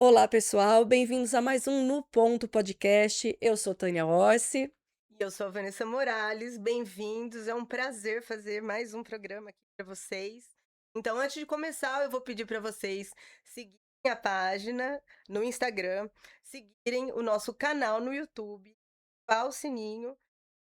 Olá, pessoal, bem-vindos a mais um No Ponto Podcast. Eu sou Tânia Orsi. E eu sou a Vanessa Morales, bem-vindos. É um prazer fazer mais um programa aqui para vocês. Então, antes de começar, eu vou pedir para vocês seguirem a página no Instagram, seguirem o nosso canal no YouTube, ativar o sininho,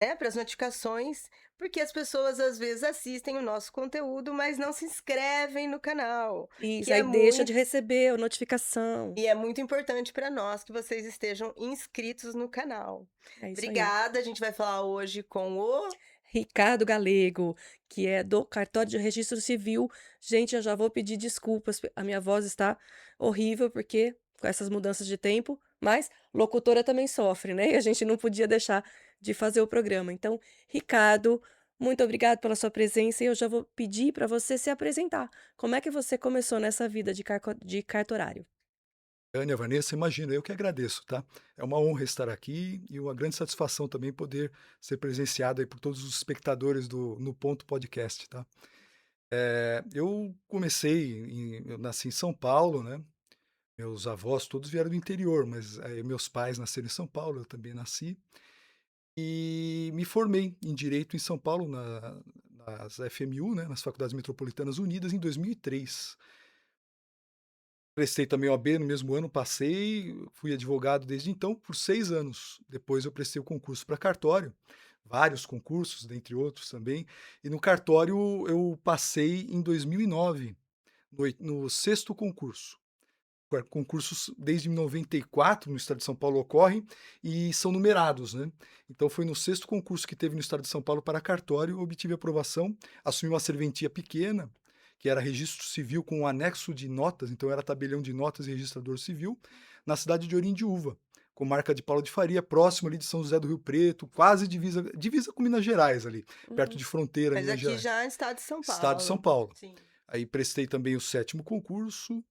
né, para as notificações, porque as pessoas às vezes assistem o nosso conteúdo, mas não se inscrevem no canal, Isso, que aí é deixa de muito receber a notificação. e é muito importante para nós que vocês estejam inscritos no canal. É isso aí. Obrigada, a gente vai falar hoje com o Ricardo Galego, que é do Cartório de Registro Civil. Gente, eu já vou pedir desculpas, a minha voz está horrível, porque com essas mudanças de tempo, mas locutora também sofre, né? E a gente não podia deixar de fazer o programa. Então, Ricardo, muito obrigado pela sua presença e eu já vou pedir para você se apresentar. Como é que você começou nessa vida de cartorário? Tânia, Vanessa, imagina, eu que agradeço, tá? É uma honra estar aqui e uma grande satisfação também poder ser presenciado aí por todos os espectadores do No Ponto Podcast, tá? Eu comecei, eu nasci em São Paulo, né? Meus avós todos vieram do interior, mas meus pais nasceram em São Paulo, eu também nasci. E me formei em Direito em São Paulo, nas FMU, né? Nas Faculdades Metropolitanas Unidas, em 2003. Prestei também OAB no mesmo ano, passei, fui advogado desde então por 6 anos. Depois eu prestei o concurso para cartório, vários concursos, dentre outros também, e no cartório eu passei em 2009, no 6º concurso. Concursos desde 94 no estado de São Paulo ocorrem e são numerados, né. Então foi no 6º concurso que teve no estado de São Paulo para cartório, obtive aprovação, assumi uma serventia pequena, que era registro civil com um anexo de notas, então era tabelião de notas e registrador civil, na cidade de Orindiúva, comarca de Paulo de Faria, próximo ali de São José do Rio Preto, quase divisa com Minas Gerais ali, perto Uhum. de fronteira, mas Minas aqui Gerais. já é estado de São Estado de São Paulo. Paulo. Sim. Aí prestei também o 7º concurso,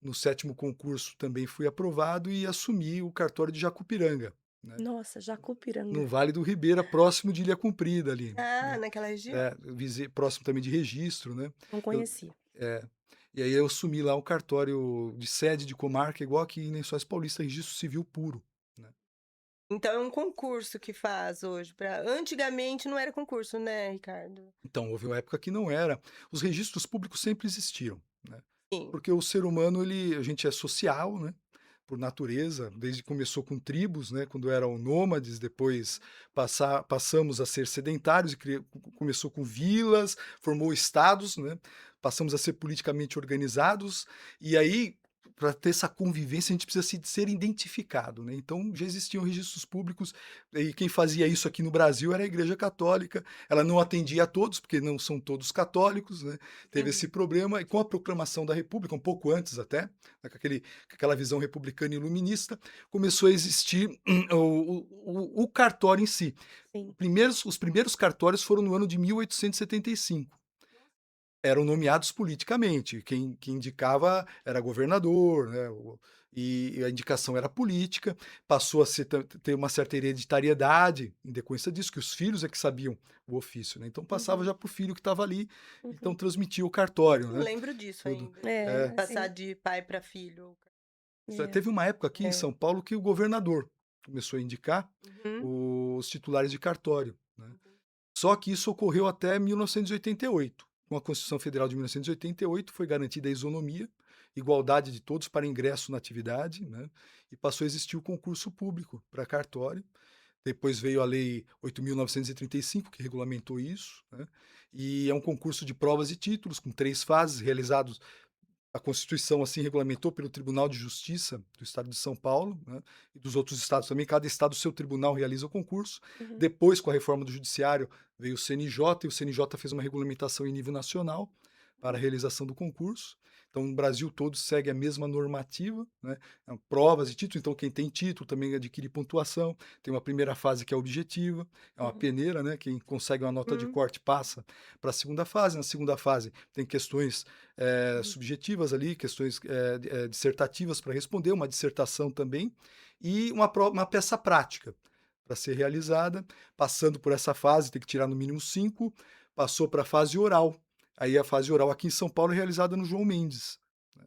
no 7º concurso também fui aprovado e assumi o cartório de Jacupiranga, né, Nossa, no Jacupiranga. Vale do Ribeira, próximo de Ilha Comprida ali, Ah, né. naquela região? Próximo também de Registro, né. Não Eu conhecia. é, e aí eu assumi lá um cartório de sede de comarca, igual aqui em Lençóis Paulista, registro civil puro, né. Então é um concurso que faz hoje para antigamente não era concurso, né, Ricardo? Então, houve uma época que não era. Os registros públicos sempre existiram, né, Sim. porque o ser humano a gente é social, né, por natureza, desde que começou com tribos, né, quando eram nômades, depois passamos a ser sedentários e começou com vilas, formou estados, né, passamos a ser politicamente organizados, e aí, para ter essa convivência, a gente precisa ser identificado, né, então já existiam registros públicos, e quem fazia isso aqui no Brasil era a Igreja Católica, ela não atendia a todos, porque não são todos católicos, né, teve esse Uhum. problema, e com a proclamação da República, um pouco antes até, né, com aquela visão republicana e iluminista, começou a existir o cartório em si. Sim. Os primeiros cartórios foram no ano de 1875. Eram nomeados politicamente, quem indicava era governador, né, e a indicação era política, passou a ter uma certa hereditariedade em decorrência disso, que os filhos é que sabiam o ofício, né, então passava Uhum, já para o filho que estava ali, então uhum. transmitia o cartório, Eu né, lembro disso tudo. ainda, É. É, passar assim, de pai para filho. é, Teve uma época aqui em é. São Paulo que o governador começou a indicar Uhum. os titulares de cartório, né. Uhum. Só que isso ocorreu até 1988. Com a Constituição Federal de 1988 foi garantida a isonomia, igualdade de todos para ingresso na atividade, né, e passou a existir o concurso público para cartório. Depois veio a Lei 8.935, que regulamentou isso, né, e é um concurso de provas e títulos com 3 fases realizados. A Constituição assim regulamentou pelo Tribunal de Justiça do Estado de São Paulo, né, e dos outros estados também, cada estado o seu tribunal realiza o concurso. Uhum, Depois, com a reforma do judiciário, veio o CNJ, e o CNJ fez uma regulamentação em nível nacional para a realização do concurso. Então, no Brasil todo segue a mesma normativa, né, provas e títulos, então quem tem título também adquire pontuação, tem uma primeira fase que é objetiva, é uma uhum, peneira, né, quem consegue uma nota de Hum. corte passa para a segunda fase. Na segunda fase tem questões uhum, subjetivas ali, questões dissertativas para responder, uma dissertação também, e uma peça prática para ser realizada. Passando por essa fase, tem que tirar no mínimo 5, passou para a fase oral. Aí a fase oral aqui em São Paulo é realizada no João Mendes, né,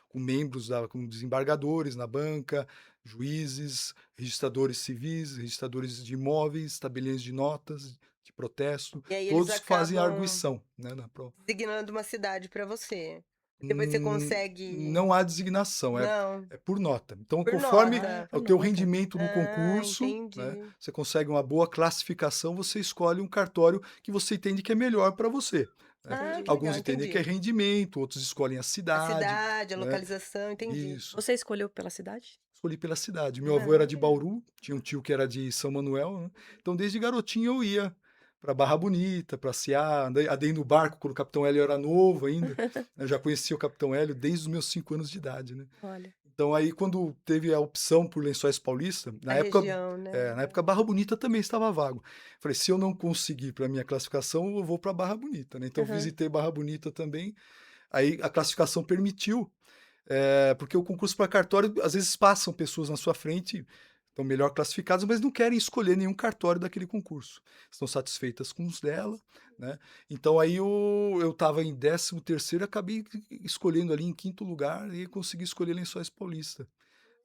com membros, com desembargadores na banca, juízes, registradores civis, registradores de imóveis, tabeliões de notas de protesto, E aí eles todos fazem a acabam arguição, né, na prova. designando uma cidade para você. Depois você consegue Não há designação, não, é por nota. Então, por conforme Ah, é nota. por o teu nota. rendimento no Ah, concurso, né, entendi. você consegue uma boa classificação, você escolhe um cartório que você entende que é melhor para você, né. Ah, Entendi. que Alguns legal, entendem que é entendi. rendimento, outros escolhem a A cidade, cidade, a né. localização, entendi. Isso, Você escolheu pela cidade? escolhi pela cidade. Meu avô Ah, era de legal. Bauru, tinha um tio que era de São Manuel, né, então desde garotinho eu ia para Barra Bonita, passear, andei no barco quando o Capitão Hélio era novo ainda, eu já conhecia o Capitão Hélio desde os meus 5 anos de idade, né. Olha, Então aí quando teve a opção por Lençóis Paulista, A região, né. na época Barra Bonita também estava vago. Falei: "Se eu não conseguir para minha classificação, eu vou para Barra Bonita", né, então aham. visitei Barra Bonita também, aí a classificação permitiu, porque o concurso para cartório, às vezes passam pessoas na sua frente, estão melhor classificadas, mas não querem escolher nenhum cartório daquele concurso. Estão satisfeitas com os dela, né. Então aí eu estava em 13º, acabei escolhendo ali em 5º lugar e consegui escolher Lençóis Paulista,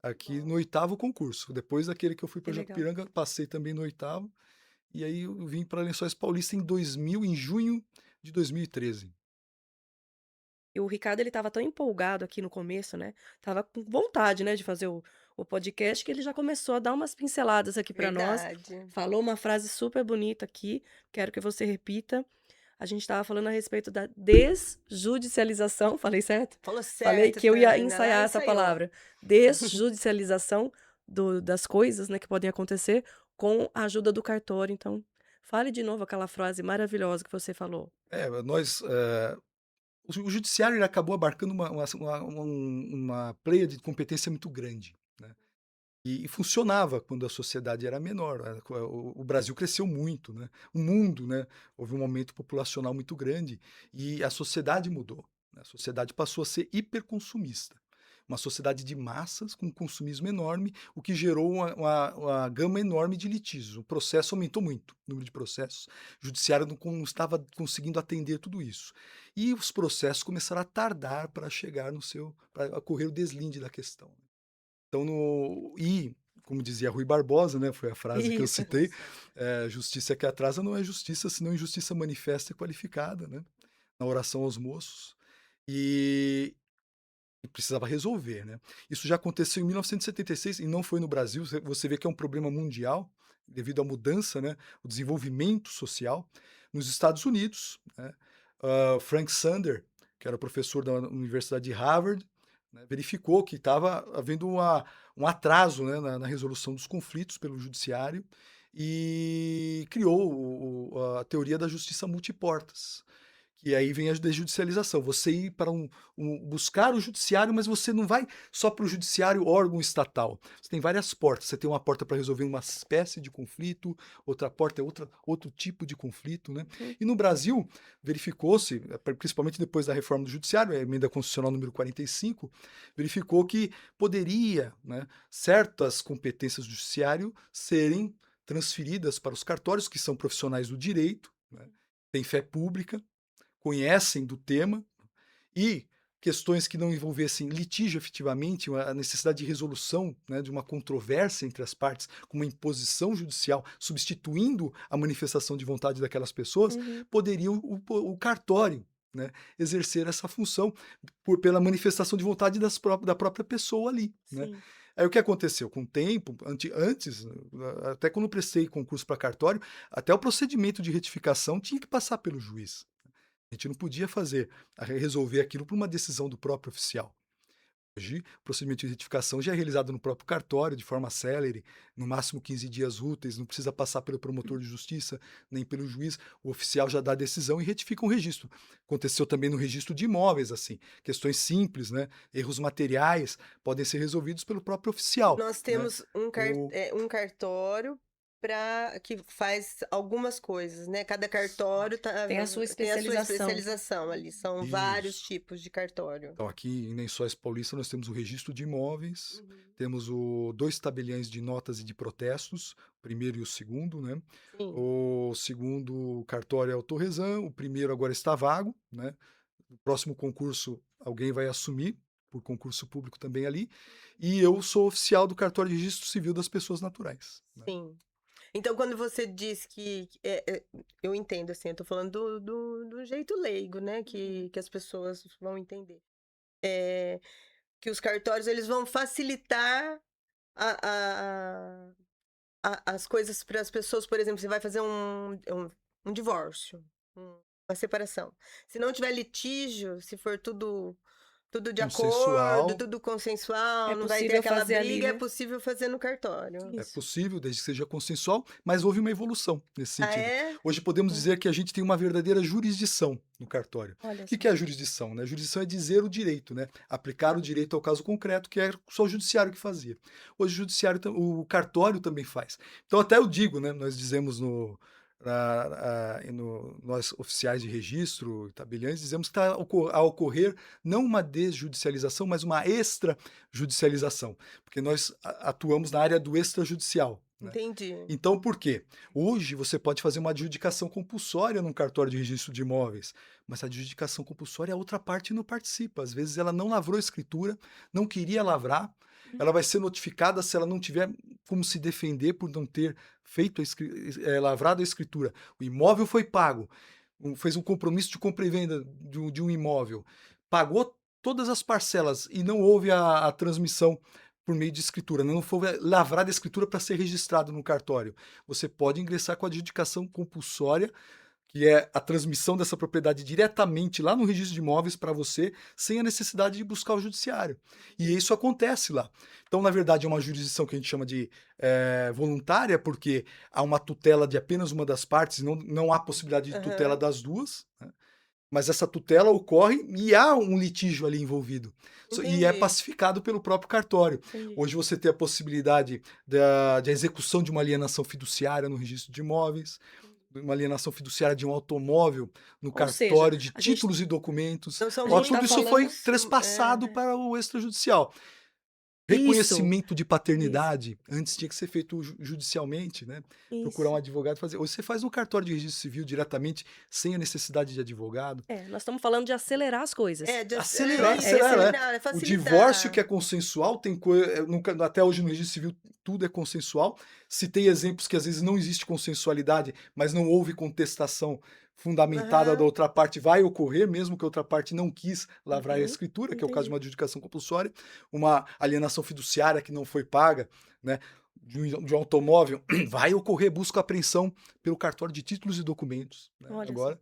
aqui no 8º concurso. Depois daquele que eu fui Que para legal. Japipiranga, passei também no 8º, e aí eu vim para Lençóis Paulista em junho de 2013. E o Ricardo, ele estava tão empolgado aqui no começo, né, estava com vontade, né, de fazer o podcast, que ele já começou a dar umas pinceladas aqui para nós, Verdade. falou uma frase super bonita aqui, quero que você repita. A gente estava falando a respeito da desjudicialização, falei certo? Falou Falei certo, que eu ia tarará, ensaiar essa ensaiou. palavra. Desjudicialização das coisas, né, que podem acontecer com a ajuda do cartório, então, fale de novo aquela frase maravilhosa que você falou. Nós, o judiciário ele acabou abarcando uma pleia de competência muito grande, né. E funcionava quando a sociedade era menor, o Brasil cresceu muito, né, o mundo, né, houve um aumento populacional muito grande e a sociedade mudou, né, a sociedade passou a ser hiperconsumista. Uma sociedade de massas com consumismo enorme, o que gerou uma gama enorme de litígios. O processo aumentou muito, o número de processos. O judiciário não estava conseguindo atender tudo isso. E os processos começaram a tardar para chegar no seu para ocorrer o deslinde da questão. Então como dizia Rui Barbosa, né, foi a frase que eu Isso. citei, "Justiça que atrasa não é justiça, senão injustiça manifesta e qualificada", né, na oração aos moços. E e precisava resolver, né. Isso já aconteceu em 1976 e não foi no Brasil, você vê que é um problema mundial, devido à mudança, né, o desenvolvimento social. Nos Estados Unidos, né, Frank Sander, que era professor da Universidade de Harvard, né, verificou que estava havendo um atraso, né, na resolução dos conflitos pelo judiciário e criou a teoria da justiça multiportas. Que aí vem a desjudicialização, você ir para buscar o judiciário, mas você não vai só para o judiciário, órgão estatal. Você tem várias portas, você tem uma porta para resolver uma espécie de conflito, outra porta é outro tipo de conflito, né. Uhum. E no Brasil, verificou-se, principalmente depois da reforma do judiciário, a emenda constitucional número 45, verificou que poderia, né, certas competências do judiciário serem transferidas para os cartórios, que são profissionais do direito, né, têm fé pública, conhecem do tema e questões que não envolvessem litígio efetivamente, a necessidade de resolução, né, de uma controvérsia entre as partes, com uma imposição judicial, substituindo a manifestação de vontade daquelas pessoas, Uhum. poderia o cartório, né, exercer essa função pela manifestação de vontade da própria pessoa ali, né. Sim. Aí o que aconteceu? Com o tempo, antes, até quando eu prestei concurso para cartório, até o procedimento de retificação tinha que passar pelo juiz. A gente não podia resolver aquilo por uma decisão do próprio oficial. Hoje, o procedimento de retificação já é realizado no próprio cartório, de forma célere, no máximo 15 dias úteis, não precisa passar pelo promotor de justiça, nem pelo juiz, o oficial já dá a decisão e retifica um registro. Aconteceu também no registro de imóveis, assim, questões simples, né, erros materiais podem ser resolvidos pelo próprio oficial, Nós né. temos O um cartório para que faz algumas coisas, né, cada cartório Tem a sua tem a sua especialização. especialização ali, são vários Isso. tipos de cartório. Então, aqui em Lençóis Paulista, nós temos o registro de imóveis, Uhum. temos 2 tabeliães de notas e de protestos, o primeiro e o segundo, né. Sim. O segundo cartório é o Torresan, o primeiro agora está vago, né. No próximo concurso alguém vai assumir, por concurso público também ali, e eu sou oficial do cartório de registro civil das pessoas naturais, né. Sim. Então, quando você diz eu entendo, assim, eu tô falando do jeito leigo, né, que as pessoas vão entender. Eh, que os cartórios, eles vão facilitar a as coisas para as pessoas. Por exemplo, você vai fazer um divórcio, uma separação. Se não tiver litígio, se for tudo de acordo, Consensual. tudo É consensual, não vai ter possível aquela fazer ali, briga, é né? possível fazer no cartório. É Isso. possível, desde que seja consensual, mas houve uma evolução nesse Ah, sentido. é? Hoje podemos Hum, dizer que a gente tem uma verdadeira jurisdição no cartório. olha O que só. que é a jurisdição, né? Jurisdição é dizer o direito, né? Aplicar o direito ao caso concreto, que é só o judiciário que fazia. Hoje o judiciário, o cartório também faz. Então até eu digo, né? Nós dizemos nós oficiais de registro, tabeliães, dizemos que está a ocorrer não uma desjudicialização, mas uma extrajudicialização, porque nós atuamos na área do extrajudicial, né. Entendi. Então por quê? Hoje você pode fazer uma adjudicação compulsória num cartório de registro de imóveis, mas a adjudicação compulsória a outra parte não participa. Às vezes ela não lavrou a escritura, não queria lavrar, ela vai ser notificada se ela não tiver como se defender por não ter feito lavrado a escritura. O imóvel foi pago, fez um compromisso de compra e venda de um imóvel, pagou todas as parcelas e não houve a transmissão por meio de escritura, não foi lavrada a escritura para ser registrado no cartório. Você pode ingressar com a adjudicação compulsória, que é a transmissão dessa propriedade diretamente lá no registro de imóveis para você, sem a necessidade de buscar o judiciário. E isso acontece lá. Então, na verdade, é uma jurisdição que a gente chama de voluntária, porque há uma tutela de apenas uma das partes, não há possibilidade de tutela Aham, das duas, né? Mas essa tutela ocorre e há um litígio ali envolvido. E é entendi. pacificado pelo próprio cartório. Entendi. Hoje você tem a possibilidade de execução de uma alienação fiduciária no registro de imóveis, uma alienação fiduciária de um automóvel no Ou seja, cartório de a gente títulos e documentos. Então são a Ó, gente está tudo muitos isso foi falando trespassado para o extrajudicial. isso, Reconhecimento de isso, paternidade, antes tinha que ser feito judicialmente, né, procurar um isso. advogado fazer. Hoje você faz no cartório de registro civil diretamente, sem a necessidade de advogado. É, nós estamos falando de acelerar as coisas. Acelerar, É isso, esse acelerar, né. acelerar, é O divórcio que facilitar. é consensual tem nunca até hoje no registro civil tudo é consensual. Citei exemplos que às vezes não existe consensualidade, mas não houve contestação fundamentada da Aham, outra parte, vai ocorrer, mesmo que a outra parte não quis lavrar a Uhum, escritura, que é o caso de entendi. uma adjudicação compulsória, uma alienação fiduciária que não foi paga, né, de um automóvel, vai ocorrer busca e apreensão pelo cartório de títulos e documentos, né, Olha só. agora.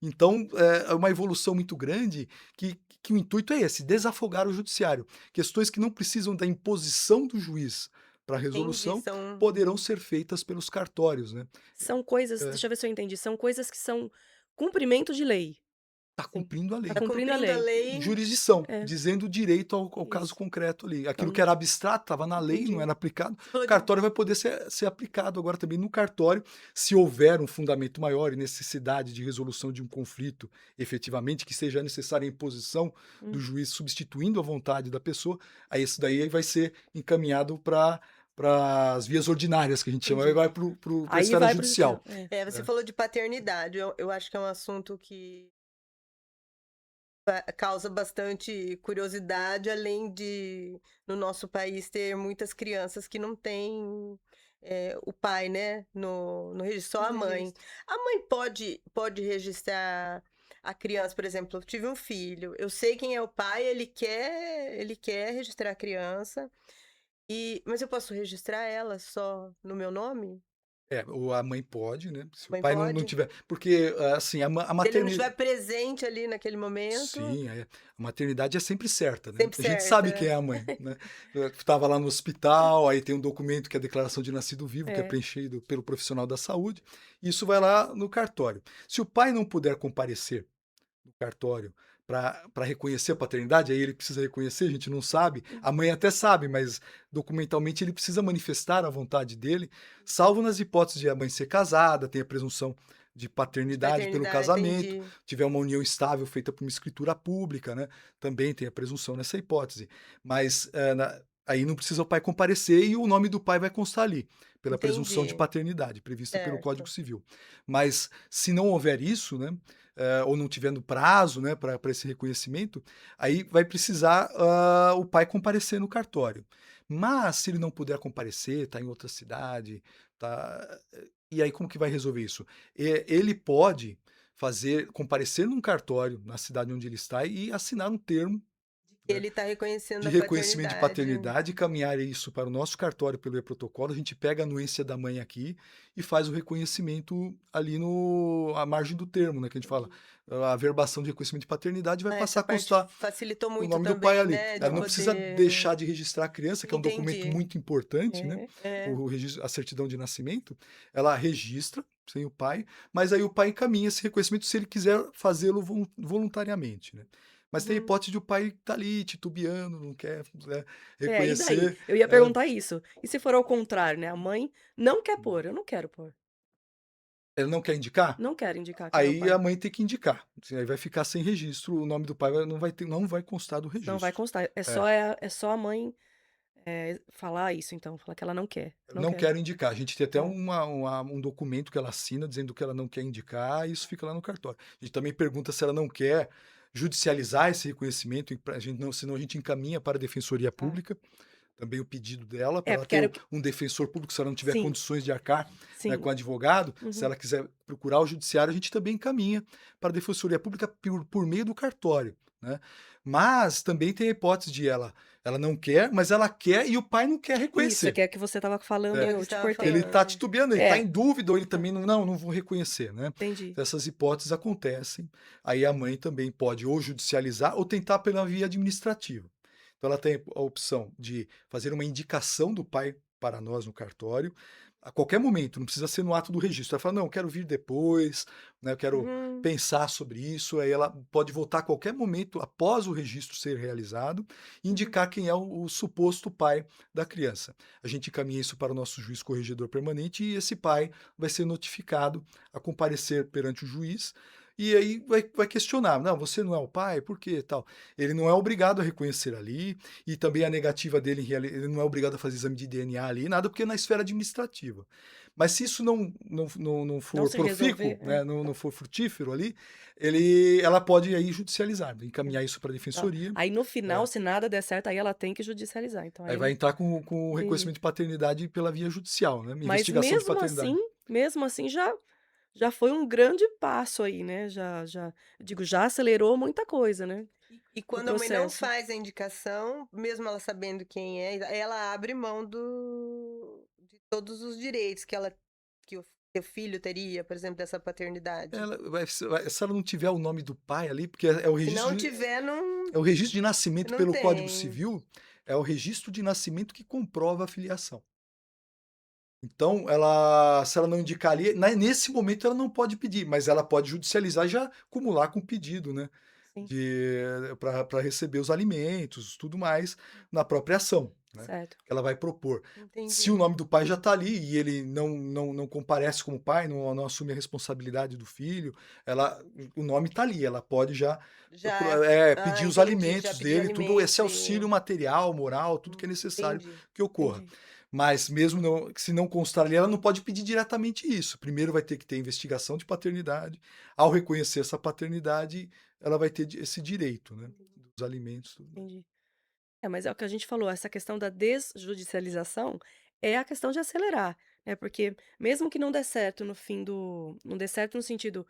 Então, é uma evolução muito grande que o intuito é esse, desafogar o judiciário. Questões que não precisam da imposição do juiz para entendi, resolução são poderão ser feitas pelos cartórios, né. São coisas, É, deixa eu ver se eu entendi, são coisas que são cumprimento de lei. tá Sim, cumprindo a tá lei. tá cumprindo a cumprindo a lei. lei. Jurisdição, É, dizendo direito ao caso isso. concreto ali. Aquilo que Então, era abstrato, estava na lei, não entendi. era aplicado, Você o falou de cartório vai poder ser aplicado agora também no cartório, se houver um fundamento maior e necessidade de resolução de um conflito, efetivamente, que seja necessária a imposição do Hum, juiz substituindo a vontade da pessoa, aí isso daí vai ser encaminhado para as vias ordinárias, que a gente chama, aí entendi. vai para a Aí esfera vai para o judicial. judicial. É. você É. falou de paternidade, eu acho que é um assunto que causa bastante curiosidade, além de, no nosso país, ter muitas crianças que não têm, o pai, né, no registro, só No a mãe. registro. A mãe pode registrar a criança. Por exemplo, eu tive um filho, eu sei quem é o pai, ele quer registrar a criança, mas eu posso registrar ela só no meu nome? É, ou a mãe pode, né, se o Mãe pai não pode? tiver porque, assim, a Se ele não maternidade. estiver presente ali naquele momento, Sim, a maternidade é sempre certa, né. sempre A gente sabe quem certa. é a mãe, né. Estava lá no hospital, aí tem um documento que é a declaração de nascido vivo, que é É, preenchido pelo profissional da saúde, e isso vai lá no cartório. Se o pai não puder comparecer no cartório para reconhecer a paternidade, aí ele precisa reconhecer, a gente não sabe, hum, a mãe até sabe, mas documentalmente ele precisa manifestar a vontade dele, salvo nas hipóteses de a mãe ser casada, tem a presunção de De paternidade pelo paternidade, casamento, entendi. tiver uma união estável feita por uma escritura pública, né, também tem a presunção nessa hipótese. Mas, aí não precisa o pai comparecer e o nome do pai vai constar ali, pela presunção de Entendi, paternidade, prevista pelo Código certo. Civil. Mas se não houver isso, né, ou não tiver no prazo, né, para esse reconhecimento, aí vai precisar, o pai comparecer no cartório. Mas se ele não puder comparecer, está em outra cidade, tá, e aí como que vai resolver isso? Ele pode comparecer num cartório na cidade onde ele está e assinar um termo, né, Ele está reconhecendo de a reconhecimento de paternidade. paternidade, caminhar isso para o nosso cartório pelo e-protocolo, a gente pega a anuência da mãe aqui e faz o reconhecimento ali no à margem do termo, né, que a gente fala, Entendi. a averbação de reconhecimento de paternidade vai Ah, passar essa a parte constar facilitou o muito nome do pai também, ali. né, de Ela não precisa poder deixar de registrar a criança, que é um documento entendi. muito importante, né, É. o registro a certidão de nascimento, ela registra sem o pai, mas aí o pai encaminha esse reconhecimento se ele quiser fazê-lo voluntariamente, né. Mas tem a Uhum. hipótese de o pai estar ali titubeando, não quer, né, É, e daí? reconhecer, Eu ia é. perguntar isso. E se for ao contrário, né, a mãe não quer pôr, eu não quero pôr, Ela não quer indicar? não quero indicar quem é o Aí a pai. mãe tem que indicar, assim, aí vai ficar sem registro, o nome do pai não vai constar do Não vai registro. constar, É. é só a mãe, falar isso então, falar que ela não quer, não Não quero. quero indicar. A gente tem até Tá. um documento que ela assina dizendo que ela não quer indicar, e isso fica lá no cartório. A gente também pergunta se ela não quer judicializar esse reconhecimento, e pra gente não, senão a gente encaminha para a Defensoria Tá. Pública, também o pedido dela, É, para ela porque ter era o que um defensor público, se ela não tiver sim, condições de arcar, né, sim. com advogado, se Uhum. ela quiser procurar o judiciário, a gente também encaminha para a Defensoria Pública por meio do cartório, né. Mas também tem a hipótese de ela não quer, mas ela quer e o pai não quer Isso, reconhecer. que é que você estava falando Que e é o que eu você te estava cortei. Ele está falando. titubeando, ele está É, em dúvida ou ele também não vou reconhecer, né. entendi. Então essas hipóteses acontecem, aí a mãe também pode ou judicializar ou tentar pela via administrativa. Então ela tem a opção de fazer uma indicação do pai para nós no cartório, a qualquer momento, não precisa ser no ato do registro. Ela fala: "Não, eu quero vir depois, né, eu quero Uhum. pensar sobre isso", aí ela pode voltar a qualquer momento após o registro ser realizado e Uhum. indicar quem é o suposto pai da criança. A gente encaminha isso para o nosso juiz corregedor permanente e esse pai vai ser notificado a comparecer perante o juiz, e aí vai questionar: "Não, você não é o pai, por quê, tal?". Ele não é obrigado a reconhecer ali, e também a negativa dele ele não é obrigado a fazer exame de DNA ali, nada, porque é na esfera administrativa. Mas se isso não Não for se resolver profícuo, é, né, não for frutífero ali, ela pode aí judicializar, é, encaminhar isso para a tá. defensoria, Aí no final, é. se nada der certo, aí ela tem que judicializar, então Aí aí vai não entrar com o entendi. reconhecimento de paternidade pela via judicial, né, Mas investigação de paternidade. mesmo assim já foi um grande passo aí, né, já digo, já acelerou muita coisa, né, E no quando a mãe não processo. faz a indicação, mesmo ela sabendo quem é, ela abre mão de todos os direitos que o filho teria, por exemplo, dessa paternidade. Ela se ela não tiver o nome do pai ali, porque é o Se registro não de tiver, não, é o registro de nascimento não pelo Código tem. Civil, é o registro de nascimento que comprova a filiação. Então, ela se ela não indicar ali, nesse momento ela não pode pedir, mas ela pode judicializar e já acumular com o pedido, né, Sim, de para receber os alimentos, tudo mais, na própria ação, né, certo, que ela vai propor. Se o Entendi. nome do pai já está ali e ele não comparece como pai, não assume a responsabilidade do filho, o nome está ali, ela pode já Já, pedir os entendi, já alimentos pedi dele, tudo esse alimentos auxílio material, moral, tudo que é necessário entendi, que ocorra. entendi, Mas mesmo se não constar ali, ela não pode pedir diretamente isso. Primeiro vai ter que ter investigação de paternidade. Ao reconhecer essa paternidade, ela vai ter esse direito, né, dos alimentos, tudo mais. entendi. É, mas é o que a gente falou, essa questão da desjudicialização é a questão de acelerar, né, porque mesmo que não dê certo no fim do não dê certo no sentido,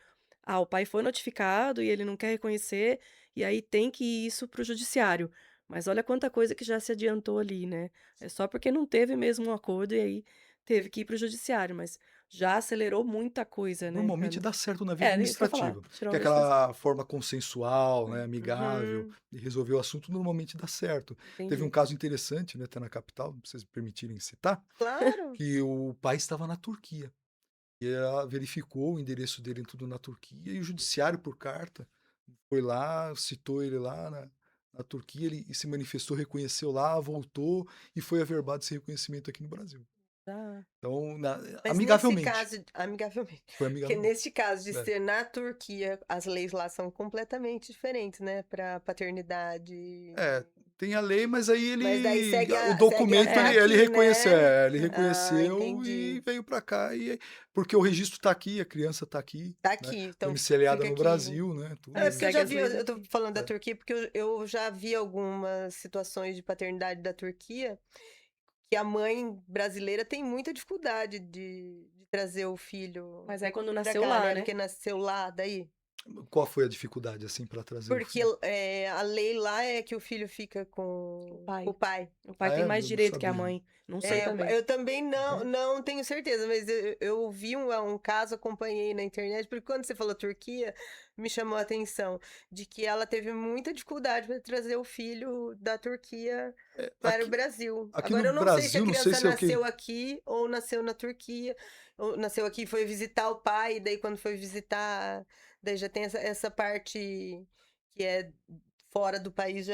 o pai foi notificado e ele não quer reconhecer, e aí tem que ir isso para o judiciário. Mas olha quanta coisa que já se adiantou ali, né. É só porque não teve mesmo um acordo e aí teve que ir para o judiciário, mas já acelerou muita coisa, né, Normalmente dá certo na via é, isso que eu ia falar, administrativa, que é geralmente dá aquela forma consensual, né, amigável, Uhum, de resolver o assunto, normalmente dá certo. Teve um entendi. caso interessante, né, até na capital, se vocês me permitirem citar, claro. que o pai estava na Turquia. E ela verificou o endereço dele tudo na Turquia e o judiciário por carta foi lá, citou ele lá na Turquia, ele se manifestou, reconheceu lá, voltou e foi averbado esse reconhecimento aqui no Brasil. Já Então, Mas nesse amigavelmente, caso, amigavelmente, foi porque amigavelmente. neste caso de É. ser na Turquia, as leis lá são completamente diferentes, né, para paternidade. É, tem a lei, mas aí Mas daí o segue documento até ele aqui, reconheceu, né? ele Ah, reconheceu e entendi. veio para cá porque o registro está aqui, a criança está aqui, Tá né, aqui, então domiciliada fica no aqui. Brasil, né, Não, Aí é tudo. porque eu segue já as vi, leis eu tô daqui. falando da É. Turquia, porque eu já vi algumas situações de paternidade da Turquia que a mãe brasileira tem muita dificuldade de trazer o filho Mas aí quando pra nasceu cá, lá, né? né? Porque nasceu lá, daí. Qual foi a dificuldade, assim, para trazer o Porque filho? a lei lá é que o filho fica O com o pai. pai. O pai Ah, tem é? mais Eu não direito que a sabia. mãe. Não sei É, também. eu também Uhum. não tenho certeza, mas eu vi um caso, acompanhei na internet, porque quando você falou Turquia, me chamou a atenção de que ela teve muita dificuldade para trazer o filho da Turquia para o Aqui Brasil. aqui no Agora, eu não sei se a Brasil, não sei criança se é o quê. nasceu aqui ou nasceu na Turquia, ou nasceu aqui e foi visitar o pai, e daí quando foi visitar, daí já tem essa parte que é fora do país,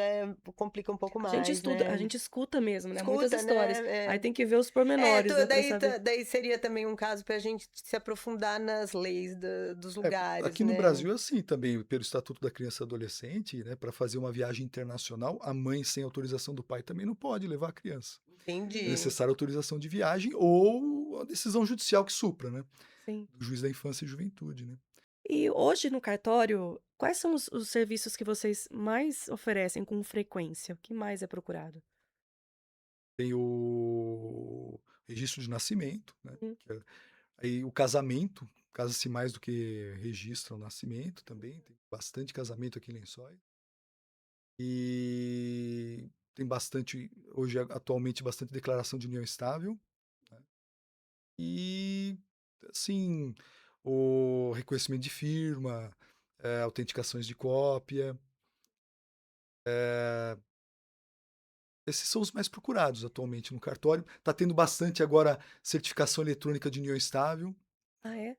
complica um pouco A gente mais, estuda, a né? gente escuta mesmo, né? Muitas Escuta, histórias. né? Aí É. tem que ver os pormenores, né, pra Daí, saber. daí seria também um caso para a gente se aprofundar nas leis dos É, lugares, aqui no né? Brasil é assim também, pelo Estatuto da Criança e Adolescente, né, para fazer uma viagem internacional, a mãe sem autorização do pai também não pode levar a criança. É Entendi. necessária autorização de viagem ou a decisão judicial que supra, né, Sim. do juiz da infância e juventude, né. E hoje no cartório, quais são os serviços que vocês mais oferecem com frequência? O que mais é procurado? Tem o registro de nascimento, né, Hum. que é aí o casamento, casa-se mais do que registra o nascimento também, tem bastante casamento aqui em Lençóis. E tem bastante hoje, atualmente, bastante declaração de união estável, né. E, assim, o reconhecimento de firma, autenticações de cópia, esses são os mais procurados atualmente no cartório. Está tendo bastante agora certificação eletrônica de união estável. Ah, é?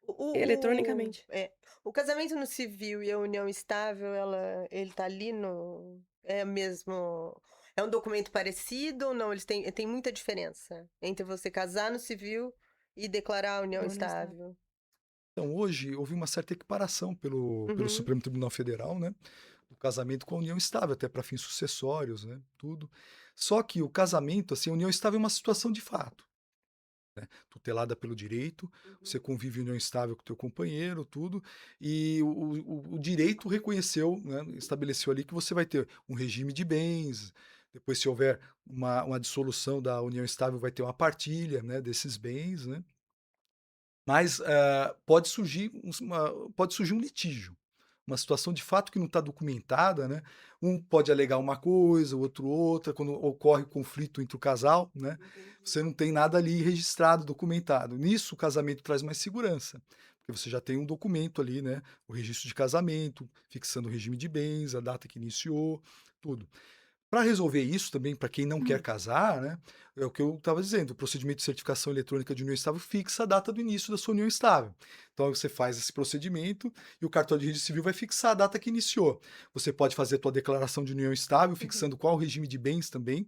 O, o, Eletronicamente. é, o casamento no civil e a união estável, ele tá ali no. É mesmo. É um documento parecido ou não? Tem muita diferença entre você casar no civil e declarar a união Não, não está. estável. Então, hoje, houve uma certa equiparação pelo Uhum. Supremo Tribunal Federal, né, do casamento com a união estável, até para fins sucessórios, né, tudo. Só que o casamento, assim, a união estável é uma situação de fato, né, tutelada pelo direito, você Uhum. convive em união estável com o teu companheiro, tudo, e o direito reconheceu, né, estabeleceu ali que você vai ter um regime de bens, depois se houver uma dissolução da união estável vai ter uma partilha, né, desses bens, né, mas, pode surgir um litígio, uma situação de fato que não está documentada, né, um pode alegar uma coisa, o outro outra, quando ocorre conflito entre o casal, né, Entendi. você não tem nada ali registrado, documentado. Nisso, o casamento traz mais segurança, porque você já tem um documento ali, né, o registro de casamento, fixando o regime de bens, a data que iniciou, tudo. Para resolver isso também, para quem não quer Hum. casar, né, é o que eu estava dizendo, o procedimento de certificação eletrônica de união estável fixa a data do início da sua união estável. Então você faz esse procedimento e o cartório de registro civil vai fixar a data que iniciou. Você pode fazer a tua declaração de união estável, Uhum. fixando qual o regime de bens também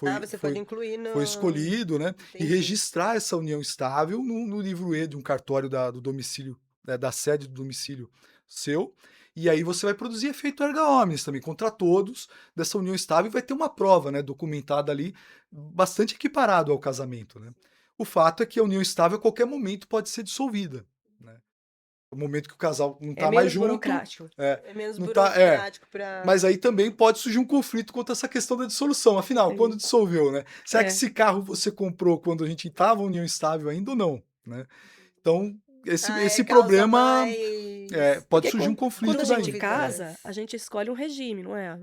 Ah, você pode incluir foi no. escolhido, né, e Entendi. registrar essa união estável no livro E de um cartório do domicílio, da sede do domicílio seu, e aí você vai produzir efeito erga omnes também, contra todos dessa união estável e vai ter uma prova, né, documentada ali, bastante equiparado ao casamento, né. O fato é que a união estável a qualquer momento pode ser dissolvida, né. No momento que o casal não É está mais menos junto, burocrático. É menos não tá burocrático para. mas aí também pode surgir um conflito quanto a essa questão da dissolução, afinal, quando Entendi. dissolveu, né, será que É. esse carro você comprou quando a gente estava em união estável ainda ou não, né. Então, Ah, esse causa problema, mais pode Porque surgir um quando a conflito gente daí. casa, dúvidas. a gente escolhe um regime, não é?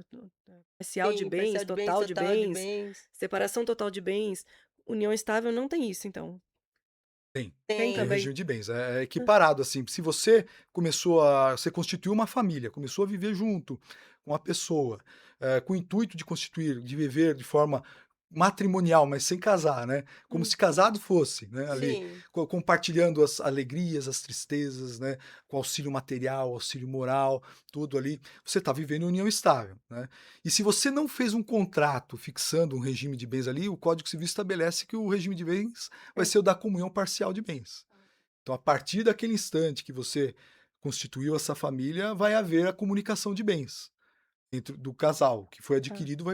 Parcial de Sim, bens, parcial de bens, total de total de bens, bens. separação total de bens. União estável não tem isso, então. Tem, Tem tem o Tem. também? regime de bens, é Hã. equiparado, assim, se você constituiu uma família, começou a viver junto com a pessoa, com o intuito de constituir, de viver de forma matrimonial, mas sem casar, né, como Hum. se casado fosse, né, ali, Sim. compartilhando as alegrias, as tristezas, né, com auxílio material, auxílio moral, tudo ali, você está vivendo em união estável, né. E se você não fez um contrato fixando um regime de bens ali, o Código Civil estabelece que o regime de bens vai É. ser o da comunhão parcial de bens. Então, a partir daquele instante que você constituiu essa família, vai haver a comunicação de bens. dentro do casal, o que foi Tá. adquirido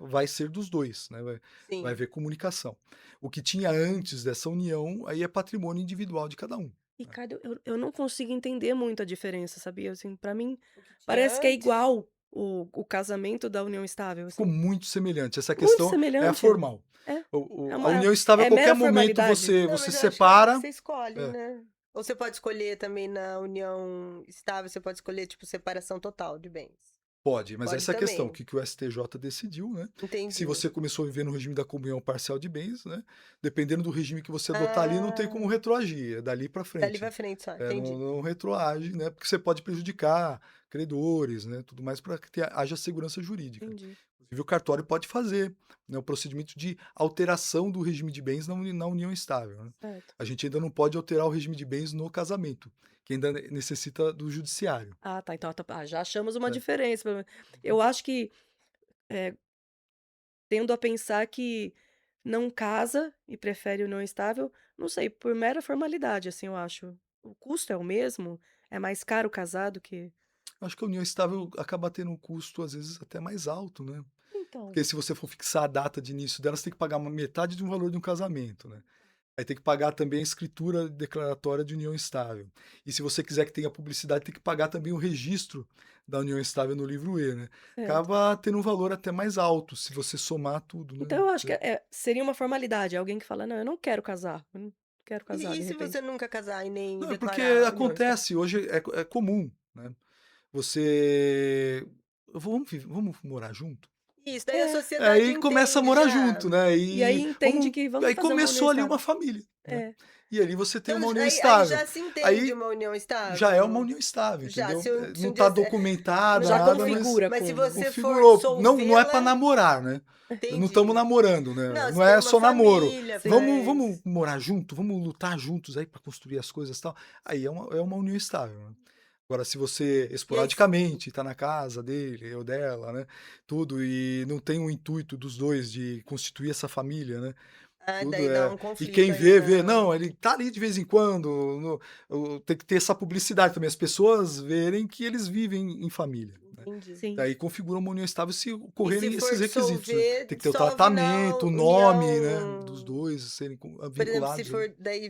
vai ser dos 2, né, vai Sim. haver comunicação. O que tinha antes dessa união, aí é patrimônio individual de cada um, né. Ricardo, eu não consigo entender muito a diferença, sabia? Assim, para mim, O que tinha parece que é antes? igual o casamento da união estável, Ficou assim. muito semelhante, essa Muito questão é a semelhante. formal. É. É A uma união estável, a é qualquer mera momento formalidade. você Não, você mas eu acho que é algo que separa. você escolhe, É. né. Ou você pode escolher também na união estável, você pode escolher, tipo, separação total de bens. Pode, mas Pode essa é a questão, o também. que que o STJ decidiu, né, que se Entendi. você começou a viver no regime da comunhão parcial de bens, né, dependendo do regime que você adotar ali, não tem como Ah, retroagir, é dali para dali pra frente. frente só, Não entendi. não retroage, né, porque você pode prejudicar credores, né, tudo mais para que haja segurança jurídica. Entendi. Inclusive o cartório pode fazer, né, o procedimento de alteração do regime de bens na união estável, né. Certo. A gente ainda não pode alterar o regime de bens no casamento, que ainda necessita do judiciário. Ah, tá, então já achamos uma É. diferença, eu acho que, eh, tendo a pensar que não casa e prefere união estável, não sei, por mera formalidade, assim, eu acho. O custo é o mesmo? É mais caro casar do que Acho que a união estável acaba tendo um custo, às vezes, até mais alto, né. então, Porque se você for fixar a data de início dela, você tem que pagar uma metade de um valor de um casamento, né. Aí tem que pagar também a escritura declaratória de união estável. E se você quiser que tenha publicidade, tem que pagar também o registro da união estável no livro E, né. certo. Acaba tendo um valor até mais alto, se você somar tudo, Então né. eu acho que seria uma formalidade, alguém que fala: "Não, eu não quero casar, eu não quero casar E de se você repente". nunca casar e nem Não, é porque declarar a união estável? acontece, hoje é comum, né. Você vamos morar junto? Isso, daí a É, sociedade Aí começa a entende morar já. junto, né, e aí entende que vamos aí fazer uma união começou ali uma estável. família, né. É. E ali você tem Então uma união aí estável. já se entende Aí uma união já é uma estável. união estável, Já, entendeu. se Não um dia está documentada, Já não, nada, mas configura mas se com você for configurou. Não é para solvê-la, namorar, né. Não estamos entendi. namorando, né, Não, não se tem é uma só namoro. família, sim. Vamos faz morar junto, vamos lutar juntos aí para construir as coisas, e tal. Aí é uma união estável, né. Agora, se você e aí esporadicamente está na casa dele ou dela, né, tudo, e não tem o intuito dos 2 de constituir essa família, né, tudo daí dá é um e conflito quem aí vê: na "Não, ele tá ali de vez em quando", tem que ter essa publicidade também, as pessoas verem que eles vivem em família, né. entendi. Sim. Daí configura uma união estável se E se ocorrerem for esses requisitos, né. dissolver, Tem que ter o dissolve na tratamento, o nome, né, dos união. 2 serem Por exemplo, se vinculados ali. for daí,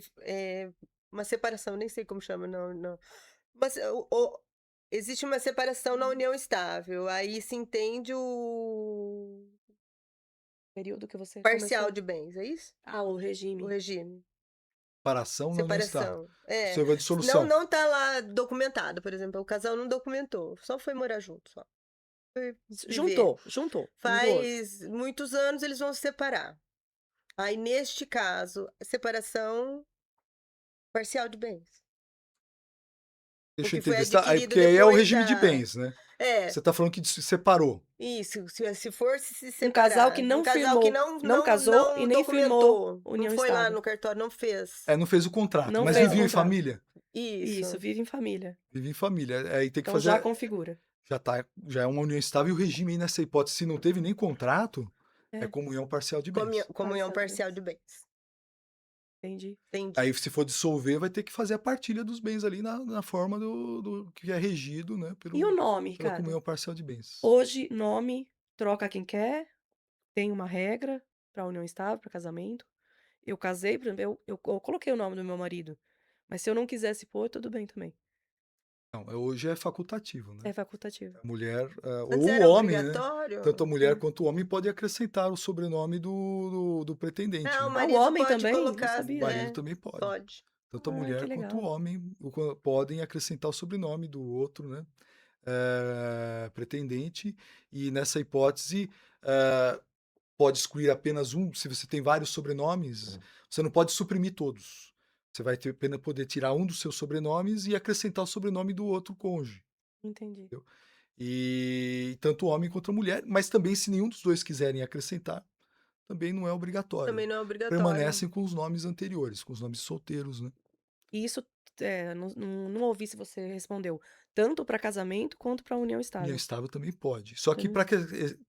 uma separação, nem sei como chama, não. Mas existe uma separação na união estável, aí se entende o Período que você parcial começou de bens, é isso? ah, o O regime. regime. Separação na união estável. Separação. É. Observa a Não, dissolução. não tá lá documentado, por exemplo, o casal não documentou, só foi morar junto, só. Foi viver. Juntou, um do outro. Faz muitos anos eles vão se separar. Aí, neste caso, separação parcial de bens. O Deixa eu que foi entender, você tá aí adquirido porque aí é o depois regime de da. bens, né. É, Você está falando que se separou. isso. Se for se Um casal que separar, um não casal que firmou, não casou e não nem firmou documentou, não união foi lá estável. no cartório, não fez. É, não fez o contrato, Não mas fez o viviam em contrato. família? Isso, Isso. vive em família. Vive em família. Aí tem que Então já fazer configura. já é uma união estável e o regime aí nessa hipótese, se não teve nem contrato, é É, comunhão parcial de bens. Comunhão parcial de parcial bens. de bens. Entendi. Entendi. Aí se for dissolver, vai ter que fazer a partilha dos bens ali na forma do que é regido, né, E o nome, pela Ricardo? comunhão parcial de bens. Hoje, nome, troca quem quer, tem uma regra para união estável, para casamento. Eu casei, por exemplo, eu coloquei o nome do meu marido, mas se eu não quisesse pôr, tudo bem também. Não, hoje é facultativo, né. É facultativo. A mulher, Antes ou o era homem, né, tanto a obrigatório? mulher quanto o homem pode acrescentar o sobrenome do pretendente, Ah, o né. Ah, o marido homem pode também? Não colocar, O sabia. marido é, também pode. pode. Tanto a Ah, que mulher quanto o legal. homem podem acrescentar o sobrenome do outro, né, pretendente, e nessa hipótese, pode excluir apenas um. Se você tem vários sobrenomes, você não pode suprimir todos. Você vai ter apenas poder tirar um dos seus sobrenomes e acrescentar o sobrenome do outro cônjuge. Entendi. E tanto o homem quanto a mulher, mas também se nenhum dos 2 quiserem acrescentar, também não é Também obrigatório. não é obrigatório. Permanecem com os nomes anteriores, com os nomes solteiros, né. E isso, não ouvi se você respondeu. Tanto para casamento quanto para união União estável. estável também pode. Só que Também? para que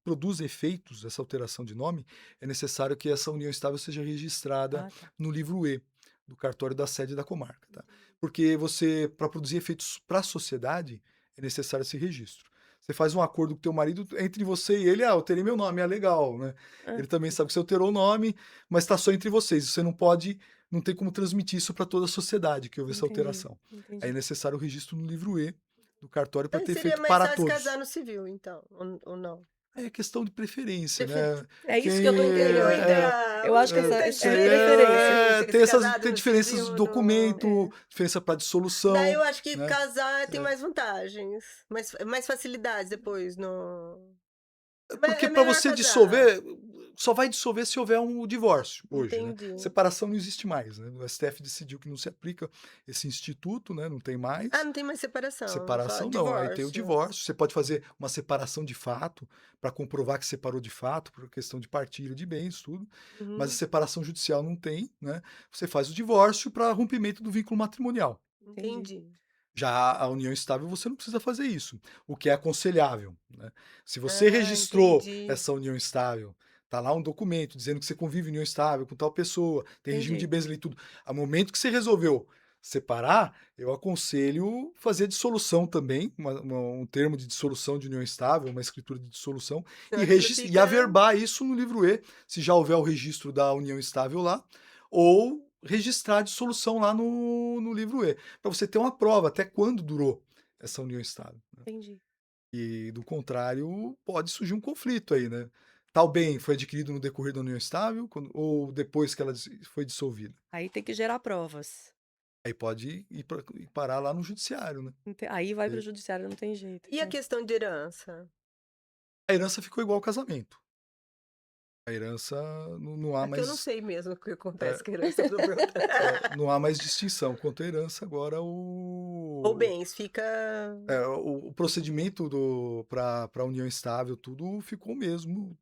produza efeitos essa alteração de nome, é necessário que essa união estável seja registrada Ah, tá. no livro E, do cartório da sede da comarca, tá. Porque você para produzir efeitos para a sociedade, é necessário esse registro. Você faz um acordo com o teu marido, entre você e ele, eu terei meu nome, é legal, né. Hã, Ele também sabe que você alterou o nome, mas está só entre vocês, você não tem como transmitir isso para toda a sociedade que houve essa entendi, alteração. Aí é entendi. necessário o registro no livro E do cartório para ter Seria efeito mais para fácil casar todos. no civil, então, ou não? É questão de preferência, Prefe- né. É isso que eu tô Quem Tem entendendo. muita, Eu acho que essa muita isso isso é aí preferência. diferença tem se tem casado no diferenças de civil, no... documento, É, diferença para Daí dissolução, eu acho que né. casar tem É. mais vantagens, mais facilidades depois no... Porque É para melhor você casar. dissolver, só vai dissolver se houver um divórcio hoje, né. Entendi. Separação não existe mais, né. O STF decidiu que não se aplica esse instituto, né, não tem Ah, mais. não tem mais separação, só Separação não, aí tem o divórcio. divórcio, você pode fazer uma separação de fato, para comprovar que separou de fato, por questão de partilha de bens, tudo, mas a Uhum, separação judicial não tem, né. Você faz o divórcio para rompimento do vínculo matrimonial. entendi. entendi. Já a união estável você não precisa fazer isso, o que é aconselhável, né. Se você Ah, registrou entendi. essa união estável, tá lá um documento dizendo que você convive em união estável com tal pessoa, tem regime de Entendi. bens ali e tudo. Ao momento que você resolveu separar, eu aconselho fazer a dissolução também, um termo de dissolução de união estável, uma escritura de dissolução, Senão aquilo e fica... averbar isso no livro E, se já houver o registro da união estável lá, ou registrar a dissolução lá no livro E, para você ter uma prova até quando durou essa união estável, né. Entendi. E do contrário, pode surgir um conflito aí, né. Tal bem foi adquirido no decorrer da união estável, ou depois que ela foi dissolvida. Aí tem que gerar provas. Aí pode ir parar lá no judiciário, né. Aí vai para o E judiciário, não tem jeito. E a É. questão de herança? a herança ficou igual ao casamento. A herança não há Aqui eu não mais, sei mesmo o que eh acontece com a herança, eu tô perguntando. não há mais distinção. Quanto à herança, agora Ou bens, fica... o procedimento para a união estável, tudo ficou o mesmo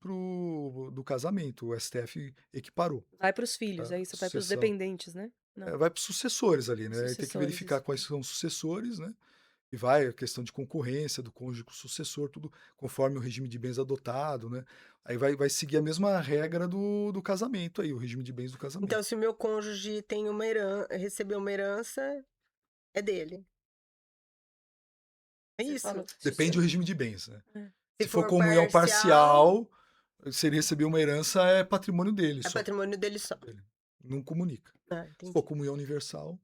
do casamento, o STF equiparou Vai para os filhos, a é isso? Vai para os sucessão. dependentes, né? Não, Vai para os sucessores ali, os né, aí tem que sucessores, verificar isso. quais são os sucessores, né, e vai a questão de concorrência do cônjuge com o sucessor, tudo conforme o regime de bens adotado, né, aí vai seguir a mesma regra do casamento aí, o regime de bens do Então, casamento. se o meu cônjuge tem uma recebeu uma herança, é dele. É Você isso? fala se o Depende do seu regime de bens, né. é. Se Se for for comunhão parcial, parcial, se ele receber uma herança, é patrimônio dele é só, patrimônio dele só. dele, não comunica. Ah, Se for entendi. comunhão universal,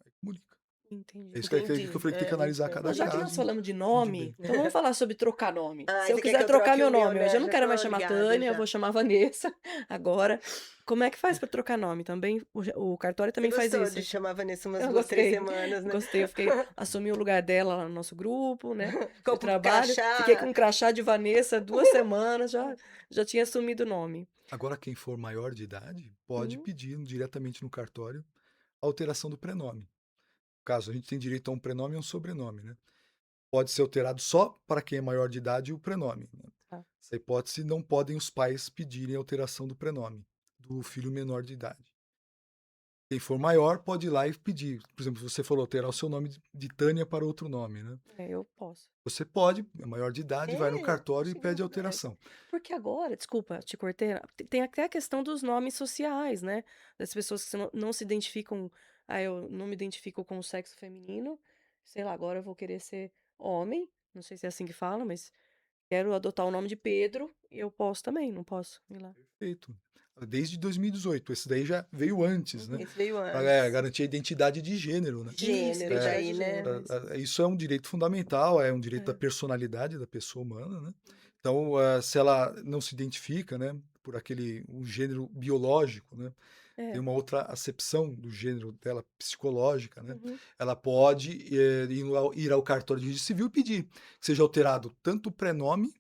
aí comunica. É Entendi. isso que eu Entendi. falei que tem que analisar É cada Bom, já que verdade. nós caso, falamos de regime de bem. nome, então vamos falar sobre trocar nome. Ah, Se eu você quer que quiser eu trocar troque o meu meu, nome, hoje né? eu não Já quero tô mais chamar ligada Tânia, eu já. vou chamar Vanessa agora. Como é que faz para trocar nome? Também o cartório Você também faz gostou de isso. chamar a Vanessa umas Eu 2, 3 gostei, semanas, né? gostei. Eu fiquei, assumi o lugar dela lá no nosso grupo, né, de Com trabalho. Fiquei com crachá. um crachá de Vanessa 2 semanas, já tinha assumido o nome. Agora quem for maior de idade, pode Hum, pedir diretamente no cartório a alteração do prenome. Caso a gente tem direito a um prenome e um sobrenome, né. Pode ser alterado só para quem é maior de idade o prenome, né. tá. Essa hipótese não podem os pais pedirem a alteração do prenome do filho menor de idade. Quem for maior pode ir lá e pedir. Por exemplo, você falou alterar o seu nome de Tânia para outro nome, né. É, eu posso. Você pode, é maior de idade, vai no É, cartório e chega. pede alteração. Porque agora, desculpa, te cortei, tem até a questão dos nomes sociais, né? Das pessoas que não se identificam. Ah, eu não me identifico com o sexo feminino, sei lá, agora eu vou querer ser homem, não sei se é assim que fala, mas quero adotar o nome de Pedro, e eu posso também, não posso? Ir lá. Perfeito. Desde 2018, esse daí já veio antes, né, Uhum. Esse veio para antes. garantir a identidade de gênero, né. Isso, Gênero, identidade daí, de né? gênero, isso. Isso é um direito fundamental, é um direito da É. personalidade da pessoa humana, né. Então, se ela não se identifica, né, por um gênero biológico, né, tem É. uma outra acepção do gênero dela psicológica, né, Uhum. ela pode, ir ao cartório de registro civil e pedir que seja alterado tanto o prenome,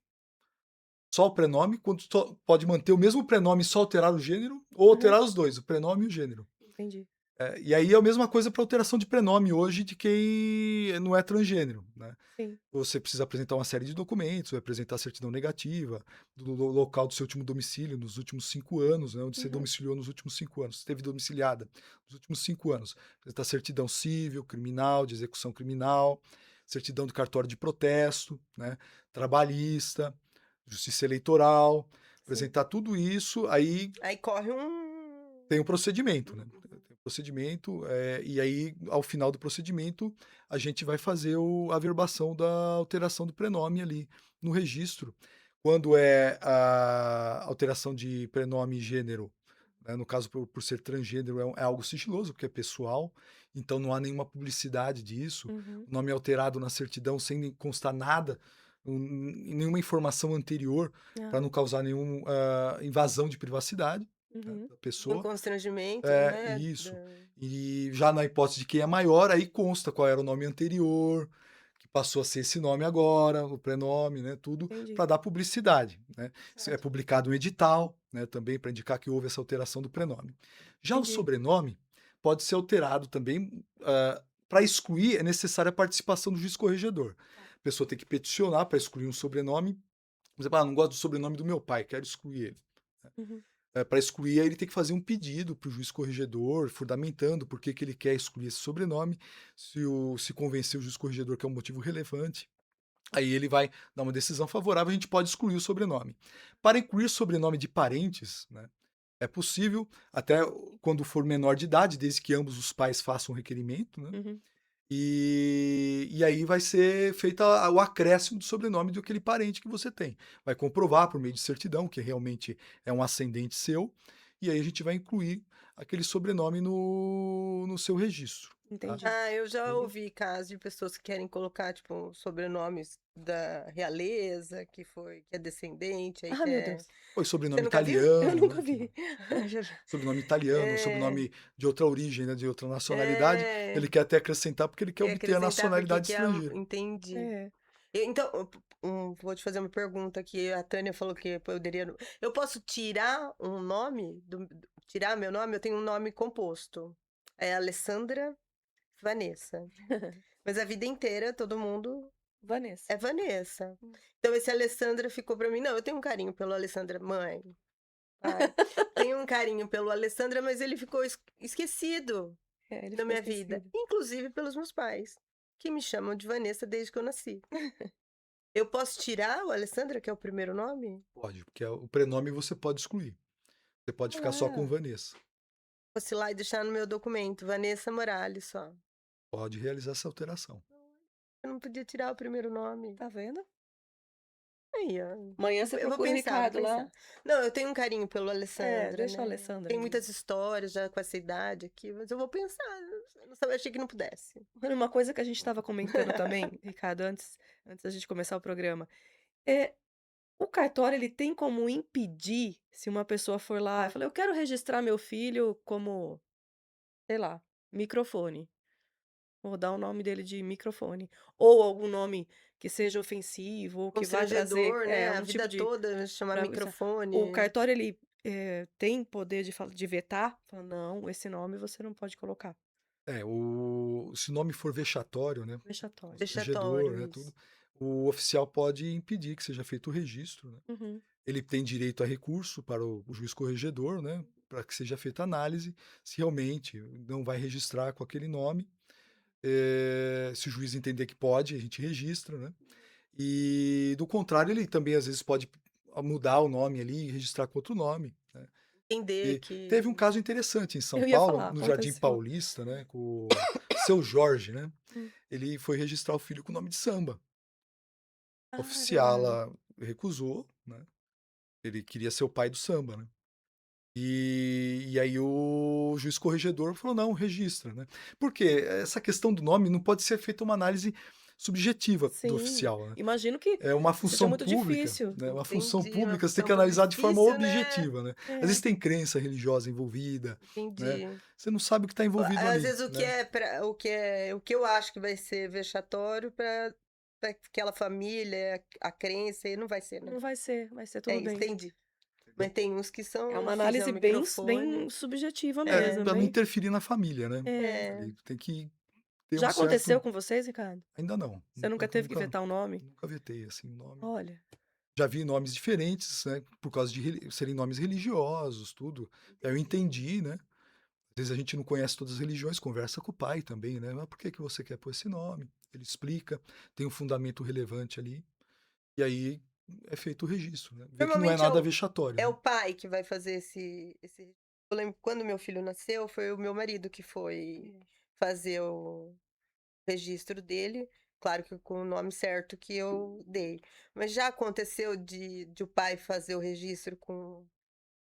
só o prenome, quanto pode manter o mesmo prenome e só alterar o gênero, ou Aham. alterar os 2, o prenome e o gênero. Entendi. E aí é a mesma coisa para alteração de prenome hoje de quem não é transgênero, né. Sim. Você precisa apresentar uma série de documentos, vai apresentar a certidão negativa, do local do seu último domicílio nos últimos 5 anos, né, onde você Uhum. domiciliou nos últimos 5 anos, esteve domiciliada nos últimos 5 anos. Apresentar certidão civil, criminal, de execução criminal, certidão do cartório de protesto, né, trabalhista, justiça eleitoral, Sim. apresentar tudo isso, aí Aí corre um... tem um procedimento, né? Uhum. Tem um procedimento, e aí, ao final do procedimento, a gente vai fazer a averbação da alteração do prenome ali no registro. Quando é a alteração de prenome e gênero, né, no caso, por ser transgênero, é algo sigiloso, porque é pessoal, então não há nenhuma publicidade disso. Uhum. O nome é alterado na certidão sem nem constar nada, nenhuma informação anterior, para Ah, não causar nenhuma invasão de privacidade, né, uhum. da Um pessoa. constrangimento, É, né? isso. E já na hipótese de quem é maior, aí consta qual era o nome anterior, que passou a ser esse nome agora, o prenome, né, tudo Entendi. para dar publicidade, né. Se é Certo. publicado um edital, né, também para indicar que houve essa alteração do prenome. Já o Entendi. sobrenome pode ser alterado também, para excluir é necessária a participação do juiz corregedor. Tá. A pessoa tem que peticionar para excluir um sobrenome, por exemplo: "Ah, não gosto do sobrenome do meu pai, quero excluir ele". Uhum. Para excluir, aí ele tem que fazer um pedido para o juiz corregedor, fundamentando por que que ele quer excluir esse sobrenome. Se convencer o juiz corregedor que é um motivo relevante, aí ele vai dar uma decisão favorável, a gente pode excluir o sobrenome. Para incluir sobrenome de parentes, né, é possível, até quando for menor de idade, desde que ambos os pais façam o requerimento, né? Uhum. E aí vai ser feita o acréscimo do sobrenome daquele parente que você tem. Vai comprovar por meio de certidão que realmente é um ascendente seu, e aí a gente vai incluir aquele sobrenome no seu registro, tá. Entendi. Ah, eu já Entendeu? ouvi casos de pessoas que querem colocar, tipo, sobrenomes da realeza, que é descendente, aí Ah, meu quer. Deus. Ou Você sobrenome nunca viu? Eu italiano, nunca né, que vi. Já vi. sobrenome italiano, É, sobrenome de outra origem, né, de outra nacionalidade, é, ele quer até acrcentar, porque ele quer quer obter a acrescentar porque nacionalidade que é. estrangeira. Entendi. É. Então, vou te fazer uma pergunta aqui. A Tânia falou que poderia. Eu posso tirar um nome? Tirar meu nome? Eu tenho um nome composto. É Alessandra Vanessa. Mas a vida inteira todo mundo Vanessa. é Vanessa. Hum. Então esse Alessandra ficou pra mim. Não, eu tenho um carinho pelo Alessandra, mãe, pai. Tenho um carinho pelo Alessandra, mas ele ficou esquecido É, ele na ficou minha vida, esquecido. inclusive pelos meus pais, que me chamam de Vanessa desde que eu nasci. Eu posso tirar o Alessandra, que é o primeiro nome? Pode, porque o prenome você pode excluir. Você pode ficar só com Ah, Vanessa. Posso ir lá e deixar no meu documento, Vanessa Morales só. Pode realizar essa alteração. Eu não podia tirar o primeiro nome. tá vendo? Aí, ó. Amanhã você Eu vou procura o pensar, vou Ricardo pensar. lá. Não, eu tenho um carinho pelo É, Alessandra, deixa a né? Alessandra Tem ali. muitas histórias já com essa idade aqui, mas eu vou pensar. Eu não sabia, achei que não pudesse. Mano, uma coisa que a gente estava comentando também, Ricardo, antes da gente começar o programa, é o cartório ele tem como impedir se uma pessoa for lá e falar: "Eu quero registrar meu filho como, sei lá, microfone". Vou dar o nome dele de microfone. Ou algum nome que seja ofensivo ou que vai trazer Constrangedor, né? A algum tipo vida de toda chamar pra o microfone. cartório ele, tem poder de vetar? Fala: "Não, esse nome você não pode colocar". Se o nome for vexatório, né, Vexatório. constrangedor, Vexatório, né, isso. tudo, o oficial pode impedir que seja feito o registro, né. Uhum. Ele tem direito a recurso para o juiz corregedor, né, para que seja feita a análise, se realmente não vai registrar com aquele nome. Se o juiz entender que pode, a gente registra, né. E do contrário, ele também às vezes pode mudar o nome ali e registrar com outro nome, né. Entender E teve um que. caso interessante em São Eu ia Paulo, falar, no Jardim aconteceu. Paulista, né, com o Seu Jorge, né. Hum. Ele foi registrar o filho com o nome de samba. O Ah, é oficial verdade. lá recusou, né, ele queria ser o pai do samba, né. E aí o juiz corregedor falou: "Não, registra", né. Porque essa questão do nome não pode ser feita uma análise subjetiva do Sim, oficial, né. imagino que É uma seja função muito pública, difícil. né, uma função Entendi, uma pública, você tem função que pública analisar de forma difícil, né? objetiva, né. Às vezes É, tem crença religiosa envolvida, né, Entendi. você não sabe o que está envolvido Às ali, vezes né. o que eu acho que vai ser vexatório para aquela família, a crença, e não vai ser, né? não vai ser É tudo isso, bem. entendi. Mas tem uns que É são, uma fizer um análise microfone. bem subjetiva É, É, mesmo, pra não bem interferir na família, né. é. é. Ali tem que ter um Já aconteceu certo com vocês, Ricardo? ainda não, Você nunca teve que vetar um nome? nunca vetei, assim, o nome. Olha, Já vi nomes diferentes, né, por causa de serem nomes religiosos, tudo. Aí eu Entendi. entendi, né. Às vezes a gente não conhece todas as religiões, conversa com o pai também, né. "Mas por que que você quer pôr esse nome?". Ele explica, tem um fundamento relevante ali, e aí é feito o registro, né. Vê que não é Normalmente nada vexatório, é né. o pai que vai fazer esse. eu lembro que quando meu filho nasceu, foi o meu marido que foi fazer o registro dele, claro que com o nome certo que eu dei. Mas já aconteceu de o pai fazer o registro com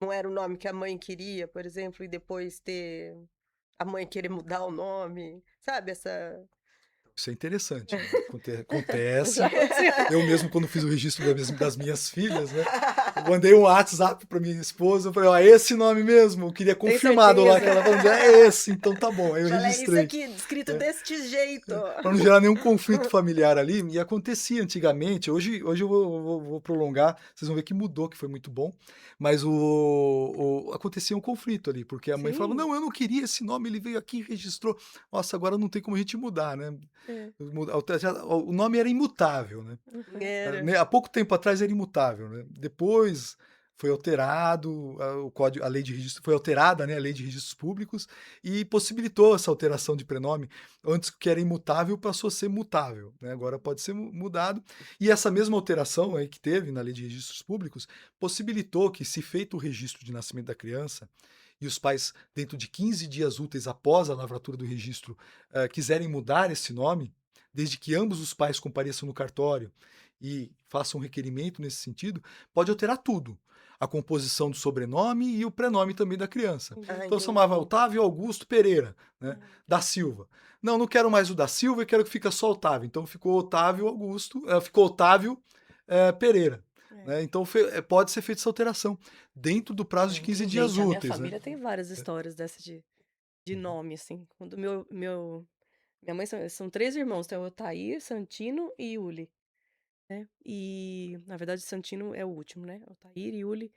não era o nome que a mãe queria, por exemplo, e depois ter a mãe querer mudar o nome, sabe, essa Isso é interessante, né? Já Acontece. aconteceu. Eu mesmo, quando fiz o registro das minhas filhas, né? Eu mandei um WhatsApp para minha esposa, eu falei, ó, é esse nome mesmo? Eu queria Tem confirmado lá, que certeza? ela falou, é esse, então tá bom. Aí eu Fala, é isso registrei. aqui, escrito É. deste jeito. Para não gerar nenhum conflito familiar ali, e acontecia antigamente, hoje eu vou prolongar, vocês vão ver que mudou, que foi muito bom, mas acontecia um conflito ali, porque a mãe falava, Sim. não, eu não queria esse nome, ele veio aqui e registrou, nossa, agora não tem como a gente mudar, né? É. O nome era imutável, né? Uhum. Era. Há pouco tempo atrás era imutável, né? Depois foi alterado, o código, a lei de registro foi alterada, né? A lei de registros públicos e possibilitou essa alteração de prenome. Antes que era imutável passou a ser mutável, né? Agora pode ser mudado. E essa mesma alteração aí que teve na lei de registros públicos possibilitou que, se feito o registro de nascimento da criança e os pais, dentro de 15 dias úteis após a lavratura do registro, quiserem mudar esse nome, desde que ambos os pais compareçam no cartório e façam um requerimento nesse sentido, pode alterar tudo. A composição do sobrenome e o prenome também da criança. Entendi. Ah, Então eu chamava entendi. Otávio Augusto Pereira, né? Uhum. Da Silva. Não, não quero mais o da Silva, eu quero que fique só Otávio. Então ficou Otávio Augusto, ficou Otávio Pereira. É. Né? Então pode ser feita essa alteração dentro do prazo de 15 dias Gente, a minha úteis. Né? família tem várias histórias dessa de nome, assim. Quando minha mãe são 3 irmãos, tem o Otair, Santino e Yuli, né. E, na verdade, Santino é o último, né, Otair, Yuli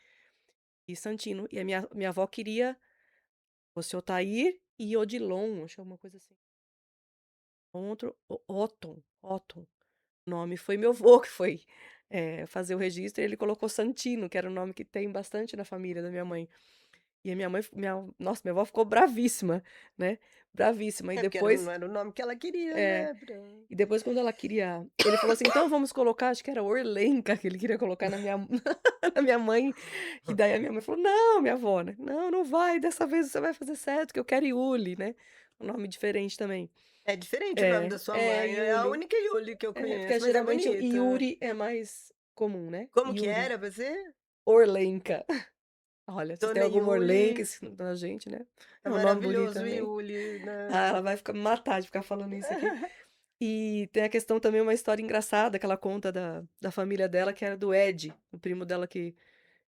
e Santino. E a minha avó queria fosse Otair e Odilon, acho que é alguma coisa assim. Outro Otton, o nome foi meu avô que foi, fazer o registro e ele colocou Santino, que era um nome que tem bastante na família da minha mãe. E a minha mãe nossa, minha avó ficou bravíssima, né, bravíssima. E É porque não depois era o nome que ela queria, é. né, E depois quando ela queria ele falou assim: "Então vamos colocar", acho que era Orlenka que ele queria colocar na minha na minha mãe, e daí a minha mãe falou: "Não, minha avó, né, não, não vai, dessa vez você vai fazer certo que eu quero Yuli", né, um nome diferente também. É diferente o nome da É, sua é, mãe, é a Yuli. única Yuli que eu É, porque conheço, mas é geralmente o bonito. Yuri é mais comum, né, Como que Yuri. era você? Orlenka. Olha, vocês têm Dona alguma Orlenka Yuli, ensinando a gente, né, é é um nome bonito maravilhoso o também. Yuli, né. Ah, ela vai ficar me matar de ficar falando isso aqui. E tem a questão também, uma história engraçada que ela conta da família dela, que era do Ed, o primo dela que,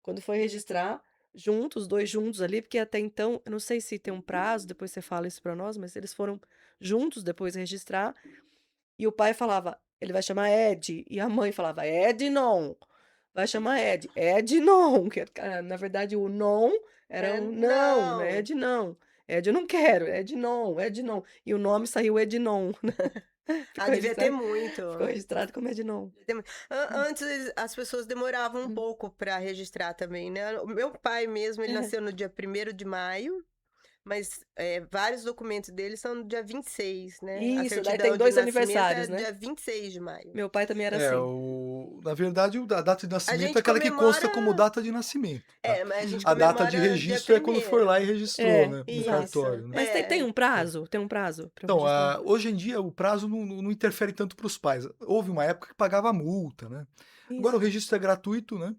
quando foi registrar, juntos, os 2 juntos ali, porque até então, eu não sei se tem um prazo, depois você fala isso pra nós, mas eles foram juntos depois registrar, e o pai falava: "Ele vai chamar Ed", e a mãe falava: Ednon, vai chamar Ed, Ednon, que na verdade o non era É, um não, né, não. Ed não, Ed eu não quero, Ednon, Ednon, e o nome saiu Ednon, Ah, ficou devia ter registrado muito. ficou registrado como Ednon. Devia ter muito. Antes as pessoas demoravam um Hum. pouco para registrar também, né. O meu pai mesmo, ele É. nasceu no dia 1º de maio, mas, vários documentos dele são no dia 26, né. A Isso, daí tem certidão de 2 nascimento é aniversários, né. dia 26 de maio. Meu pai também era assim. Na verdade, a data de A nascimento é gente aquela que consta como comemora data de nascimento, tá? mas a gente A data de comemora dia registro é quando foi lá e 1º. registrou, É, né, no exato. Isso, cartório, né? Mas tem é. um prazo? Tem um prazo pra eu Então, registrar? hoje em dia o prazo não interfere tanto para os pais. Houve uma época que pagava multa, né? Agora o Isso. registro é gratuito, né?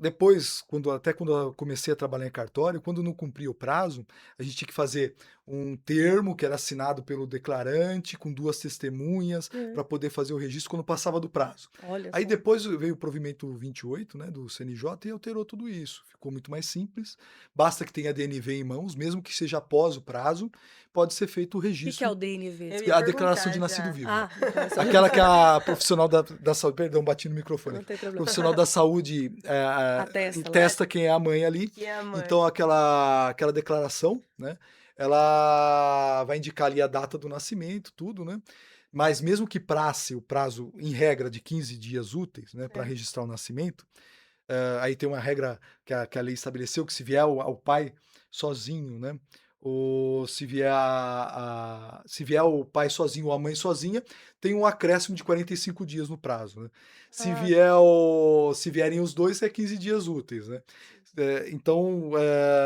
Depois, quando eu comecei a trabalhar em cartório, quando não cumpria o prazo, a gente tinha que fazer um termo que era assinado pelo declarante, com 2 testemunhas, É, para poder fazer o registro quando passava do prazo. olha Aí só. depois veio o provimento 28, né, do CNJ, e alterou tudo isso. Ficou muito mais simples. Basta que tenha DNV em mãos, mesmo que seja após o prazo, pode ser feito o O que que é o registro, DNV? Eu ia a declaração de perguntar nascido já. vivo. Ah, declaração de Aquela que nascimento. a profissional da saúde, perdão, bati no microfone Não aqui. tem problema. Profissional da saúde Atesta lá. testa quem é a mãe ali. Que é a Então, mãe. aquela declaração, né? Ela vai indicar ali a data do nascimento, tudo, né? Mas mesmo que passe o prazo, em regra, de 15 dias úteis, né, para É. registrar o nascimento, aí tem uma regra que a lei estabeleceu, que se vier ao pai sozinho, né? Ou se vier o pai sozinho ou a mãe sozinha, tem um acréscimo de 45 dias no prazo, né? Ah, Se vierem os dois, é 15 dias úteis, né? Então,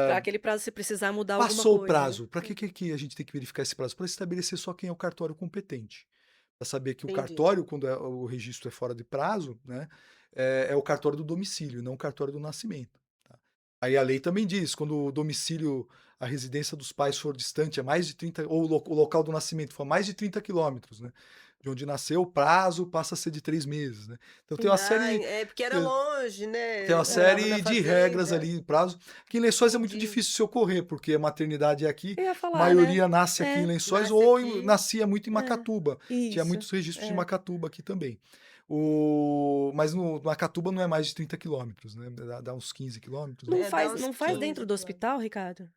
Pra aquele prazo, se precisar mudar alguma passou o coisa, né. prazo. Para que a gente tem que verificar esse prazo? Para estabelecer só quem é o cartório competente. Para saber que o Entendi. cartório, quando o registro é fora de prazo, né, é o cartório do domicílio, não o cartório do nascimento, tá. Aí a lei também diz, quando o domicílio, a residência dos pais for distante a mais de 30 ou o local do nascimento for mais de 30 quilômetros, né, de onde nasceu, o prazo passa a ser de 3 meses, né. Então tem uma Ah, série é porque era longe, tem uma né? Morava na série de regras fazenda. ali, prazo, que em Lençóis é muito Entendi. difícil se ocorrer, porque a maternidade é aqui, Eu ia a falar, né. maioria nasce aqui em É, Lençóis Nasce ou aqui. nascia muito em é. Macatuba, tinha Isso, muitos registros de é. Macatuba aqui também. Mas no Macatuba não é mais de 30 quilômetros, né, dá uns 15 quilômetros, né. Não É, dá faz uns não faz dentro 15 do quilômetros. hospital, Ricardo?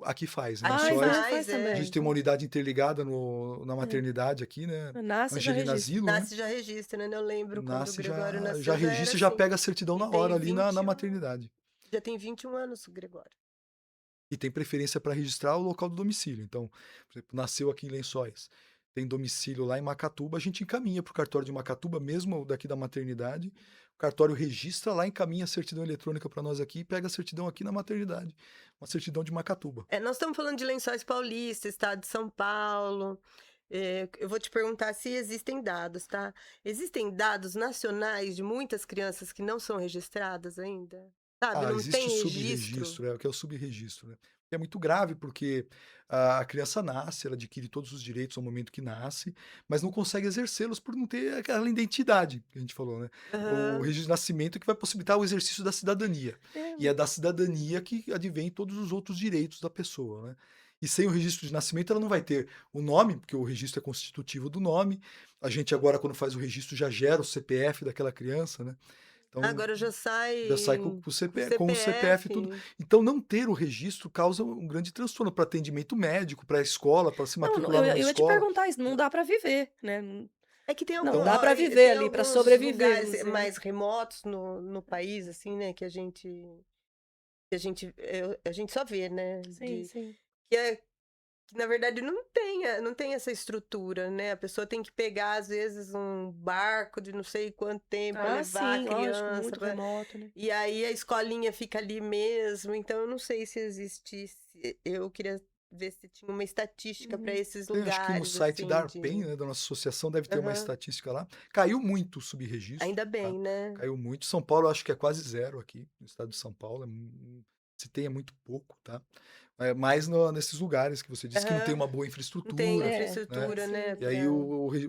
Aqui faz, em Aqui Faz, Lençóis, né, faz, faz a é. gente também. tem uma unidade interligada na É. maternidade aqui, né, Nasce e já Angelina registra. Asilo, né, Nasce já registra, né? Eu lembro quando o nasce Gregório já nasceu, já era registra e já assim. pega a certidão E na tem hora ali na 21, maternidade. já tem 21 anos o Gregório. E tem preferência para registrar o local do domicílio. Então, por exemplo, nasceu aqui em Lençóis, tem domicílio lá em Macatuba, a gente encaminha para o cartório de Macatuba, mesmo daqui da maternidade. O cartório registra lá, encaminha a certidão eletrônica para nós aqui e pega a certidão aqui na maternidade. Uma certidão de Macatuba. É, nós estamos falando de Lençóis Paulista, estado de São Paulo. Eu vou te perguntar se existem dados, tá? Existem dados nacionais de muitas crianças que não são registradas ainda? Sabe, não Existe o tem registro. subregistro, que é o subregistro, né. É muito grave, porque a criança nasce, ela adquire todos os direitos ao momento que nasce, mas não consegue exercê-los por não ter aquela identidade que a gente falou, né. O Aham. registro de nascimento é que vai possibilitar o exercício da cidadania, É, e é da cidadania que advém todos os outros direitos da pessoa, né. E sem o registro de nascimento ela não vai ter o nome, porque o registro é constitutivo do nome, a gente agora quando faz o registro já gera o CPF daquela criança, né. Então Agora já já sai sai com o com CPF e tudo. CPF. Então não ter o registro causa um grande transtorno para atendimento médico, para a escola, para se não, matricular eu numa ia te escola. perguntar isso, não dá pra viver, né, É que tem não algum, Então dá ó, pra e viver tem ali, pra alguns sobreviver, lugares vamos dizer, né. mais remotos no país, assim, né, que a gente só vê, né, Sim, sim. que é que na verdade não tem essa estrutura, né, a pessoa tem que pegar às vezes um barco de não sei quanto tempo para Ah, levar a sim, lógico, criança muito remoto, né. e aí a escolinha fica ali mesmo, então eu não sei se existisse, eu queria ver se tinha uma estatística para Uhum. esses tem, acho que no lugares, site da assim, ARPEN, de né, da nossa associação, deve ter uma aham, estatística lá. Caiu muito o subregistro, ainda tá, bem, né. caiu muito. São Paulo eu acho que é quase zero aqui, no estado de São Paulo, se tem é muito pouco, tá. Mais nesses lugares que você disse que não tem Aham. uma boa Não tem infraestrutura, É, né. infraestrutura, né, sim. E aí pra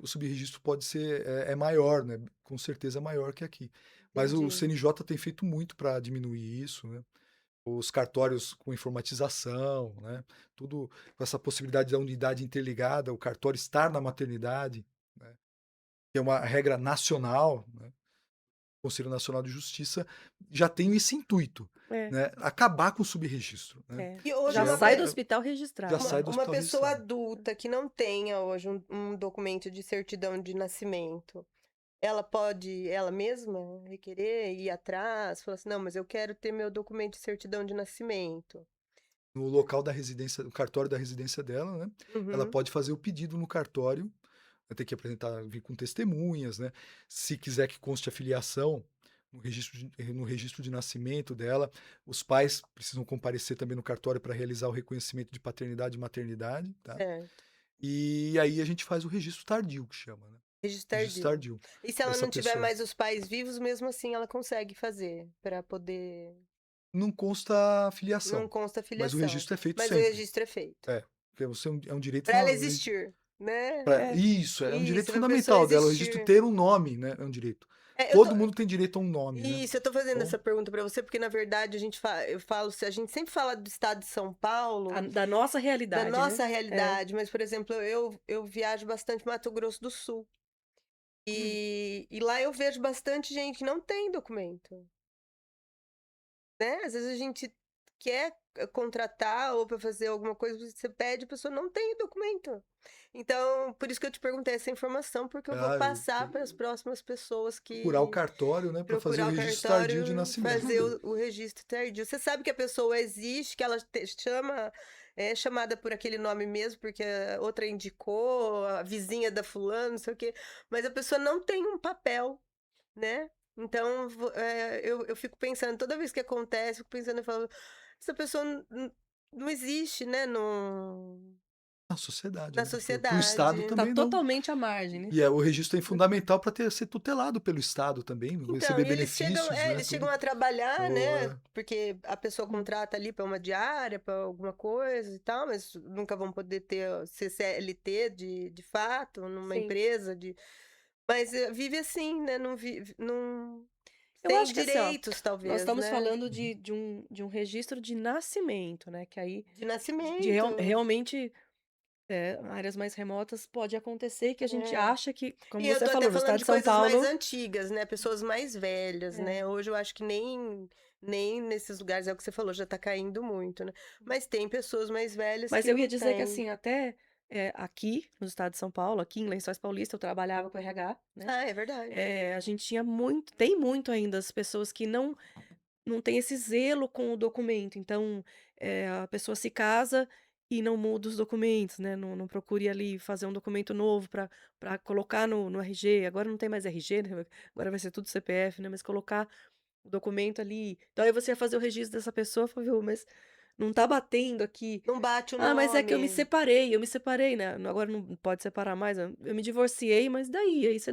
o subregistro pode ser maior, né, com certeza é maior que aqui. Mas o entendi. CNJ tem feito muito para diminuir isso, né. Os cartórios com informatização, né, tudo com essa possibilidade da unidade interligada, o cartório estar na maternidade, né, que é uma regra nacional, né, o Conselho Nacional de Justiça já tem esse intuito, É, né, acabar com o subregistro, né, é. E hoje Já que sai do é hospital já registrado, uma né. sai do uma hospital pessoa registrado. adulta que não tenha hoje um documento de certidão de nascimento, ela pode ela mesma requerer, ir atrás, falar assim: "Não, mas eu quero ter meu documento de certidão de nascimento"? No local da residência, no cartório da residência dela, né, ela Uhum. pode fazer o pedido no cartório, vai ter que apresentar, vir com testemunhas, né, se quiser que conste a filiação no registro de nascimento dela, os pais precisam comparecer também no cartório para realizar o reconhecimento de paternidade e maternidade, tá. Certo. E aí a gente faz o registro tardio que chama, né, Registro registro tardio. tardio E se ela dessa não tiver pessoa. mais os pais vivos, mesmo assim ela consegue fazer, para poder Não consta a não filiação, consta mas o filiação, registro é feito mas o sempre. registro é feito. É, porque você é um direito Para ela existir, né. É, Isso, é um direito Isso, pra pessoa fundamental dela, o registro existir. ter um nome, né, é um direito. Eu tô Todo mundo tem direito a um nome, né. Isso, eu tô fazendo Então, essa pergunta pra você, porque na verdade eu falo, se a gente sempre fala do estado de São a Paulo, da nossa da realidade, né. nossa É. realidade, mas, por exemplo, eu viajo bastante Mato Grosso do Sul. E lá eu vejo bastante gente que não tem documento, né? Às vezes a gente quer contratar ou para fazer alguma coisa, você pede, a pessoa não tem documento. Então, por isso que eu te perguntei essa informação, porque eu vou claro, passar para as próximas pessoas procurar o que cartório, né, para fazer o procurar o registro tardio de cartório, fazer nascimento. o registro tardio. Você sabe que a pessoa existe, que ela é chamada por aquele nome mesmo, porque a outra indicou, a vizinha da fulana, não sei o quê, mas a pessoa não tem um papel, né? Então, eu fico pensando, toda vez que acontece, fico pensando, eu falo, essa pessoa não existe, né, Na sociedade, na né, para o Estado sociedade. Tá também não. totalmente à margem, né. E o registro é fundamental para ser tutelado pelo Estado também, Então, receber e benefícios, né, eles chegam tudo. a trabalhar, né? Boa. Porque a pessoa Hum. contrata ali para uma diária, para alguma coisa e tal, mas nunca vão poder ter ser CLT de fato, numa Sim. empresa de. Mas vive assim, né? Não vive, não Eu tem acho que assim, ó, direitos, nós talvez, estamos né? falando Uhum. de um registro de nascimento, né, que aí De de nascimento. realmente, áreas mais remotas pode acontecer que a gente É. acha que, como E eu você tô até falou, no falando estado de de São coisas mais Paulo antigas, né? Pessoas mais velhas, é. né? Hoje eu acho que nem nesses lugares, é o que você falou, já tá caindo muito, né? Mas tem pessoas mais velhas Mas que eu ia não dizer que, têm. assim, até, aqui no estado de São Paulo, aqui em Lençóis Paulista, eu trabalhava com RH, né, Ah, é verdade. a gente tinha muito tem muito ainda as pessoas que não têm esse zelo com o documento, então, a pessoa se casa e não muda os documentos, né, não procure ali fazer um documento novo para colocar no RG, agora não tem mais RG, né, agora vai ser tudo CPF, né, mas colocar o documento ali, então aí você ia fazer o registro dessa pessoa, fala: "Viu, mas não tá batendo aqui". Não bate o "Ah, mas é que nome. eu me separei, né, agora não pode separar mais, eu me divorciei, mas daí? Aí você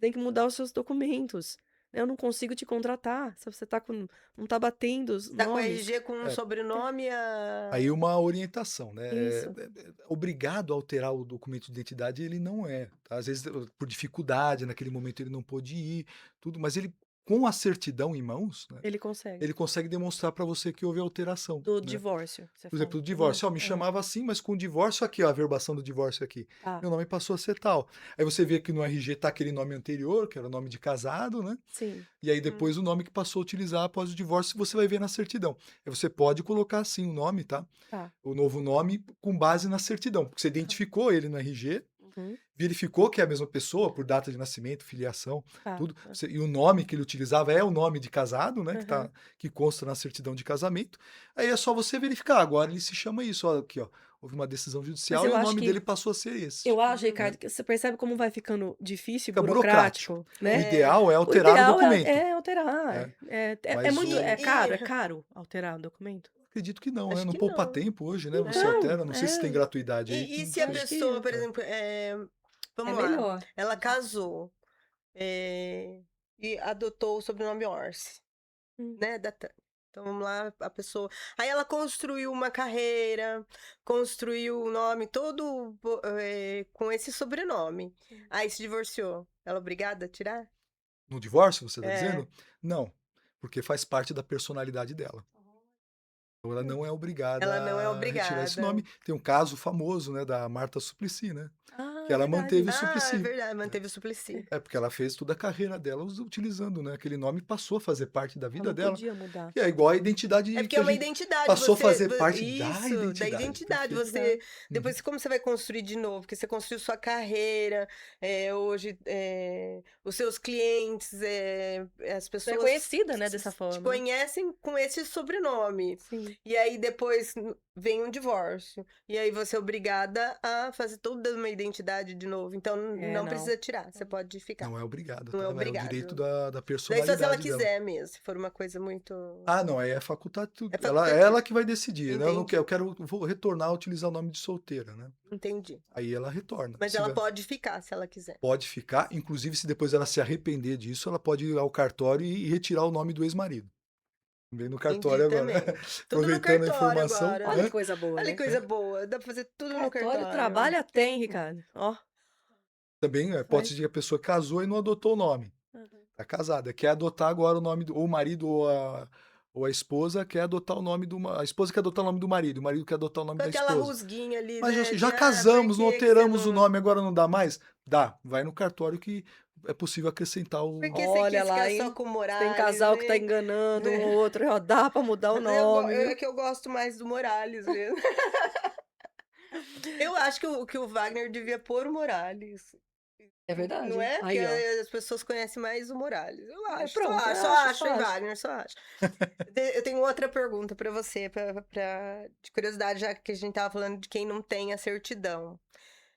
tem que mudar os seus documentos, né, eu não consigo te contratar, se você tá com não tá batendo os Tá com o nomes". RG com um É, sobrenome, aí uma orientação, né, Isso. obrigado a alterar o documento de identidade ele não é, tá, às vezes por dificuldade, naquele momento ele não pôde ir, tudo, mas ele com a certidão em mãos, né, Ele consegue. ele consegue demonstrar para você que houve alteração, Do né. divórcio, você Por fala? exemplo, o Uhum. divórcio, ó, me Hã. chamava assim, mas com o divórcio aqui, ó, a averbação do divórcio aqui, Tá. meu nome passou a ser tal. Aí você vê que no RG tá aquele nome anterior, que era o nome de casado, né, Sim. e aí hum, depois o nome que passou a utilizar após o divórcio, você vai ver na certidão. Aí você pode colocar sim o nome, tá, Tá. o novo nome com base na certidão, porque você Aham. identificou ele no RG, Uhum. verificou que é a mesma pessoa por data de nascimento, filiação, Tá. tudo, e o nome que ele utilizava é o nome de casado, né, Aham. que consta na certidão de casamento, aí é só você verificar, agora ele se chama isso, ó, aqui ó, houve uma decisão Mas judicial e eu o acho nome que dele passou a ser esse, eu acho, né. Ricardo, que você percebe como vai ficando difícil e Fica burocrático. burocrático, O né. é. ideal é O alterar o ideal documento, é alterar. né, É mas muito o E, é caro alterar o documento? acredito que não, né, acho não que poupa não. tempo hoje, né, você É. Então, altera, não sei se tem gratuidade aí, E não se a sei. acho pessoa, que por É. exemplo, é vamos lá, melhor. ela casou, é, e adotou o sobrenome Orsi, Hum, né, da Tânia. Então vamos lá, a pessoa. Aí ela construiu uma carreira, construiu o nome todo com esse sobrenome. sim. Aí se divorciou. Ela é obrigada a tirar? No divórcio, você está É. dizendo? Não, porque faz parte da personalidade dela. Então ela não é obrigada Ela não é a retirar esse nome. obrigada. Tem um caso famoso, né, da Marta Suplicy, né, Ah, que é ela manteve verdade. o Ah, é Suplicy. verdade, manteve o Suplicy. É, porque ela fez toda a carreira dela utilizando, né, aquele nome passou a fazer parte da Ela vida não dela, podia mudar. que é igual a É identidade porque que é a uma gente identidade, passou a você fazer parte da isso, da identidade, identidade, perfeito. você Exato. Uhum. depois como você vai construir de novo, porque você construiu sua carreira, hoje, os seus clientes, as Você é pessoas conhecida, né, dessa te forma, né. conhecem com esse sobrenome. Sim. E aí depois vem um divórcio. E aí você é obrigada a fazer toda uma identidade de novo. Então É, não não. precisa tirar, você pode ficar. Não é obrigada, Não é tá, é o direito obrigado. da Daí só se ela personalidade dela. quiser mesmo, se for uma coisa muito. Ah, não, aí é facultativo, É ela facultativo. que vai decidir, né, eu não Entendi, quero vou retornar a utilizar o nome de solteira, né, entendi. aí ela retorna, Mas se ela pode ficar se ela quiser. pode ficar, inclusive se depois ela se arrepender disso, ela pode ir ao cartório e retirar o nome do ex-marido. Vem no Entendi cartório agora, também. Tudo no aproveitando a cartório informação, agora. Olha que hã? coisa boa, Olha que né. coisa boa. Dá pra fazer tudo no Cartório cartório. trabalho tem, Ricardo. Ó, Também, pode faz ser que a pessoa casou e não adotou o nome, aham. tá casada, quer adotar agora o nome do ou o marido ou a esposa quer adotar o nome a esposa quer adotar o nome do marido, o marido quer adotar o nome Com da aquela esposa. rusguinha ali, Mas né? já Por casamos, não que que você alteramos o não. nome, agora não dá mais? Dá, vai no cartório que é possível acrescentar Por o que você Olha quis lá, ficar só hein. com Se tem Morales, casal que tá hein? enganando um ou outro, ó, dá pra mudar o nome, É viu. que eu gosto mais do Morales mesmo. Eu acho que o Wagner devia pôr o Morales. É Não verdade. é? Porque Aí, ó. as pessoas conhecem mais o Morales. Eu É, acho, pronto, só acho, só hein, acho. Wagner, só acho. Eu tenho outra pergunta pra você, de curiosidade, já que a gente tava falando de quem não tem a certidão.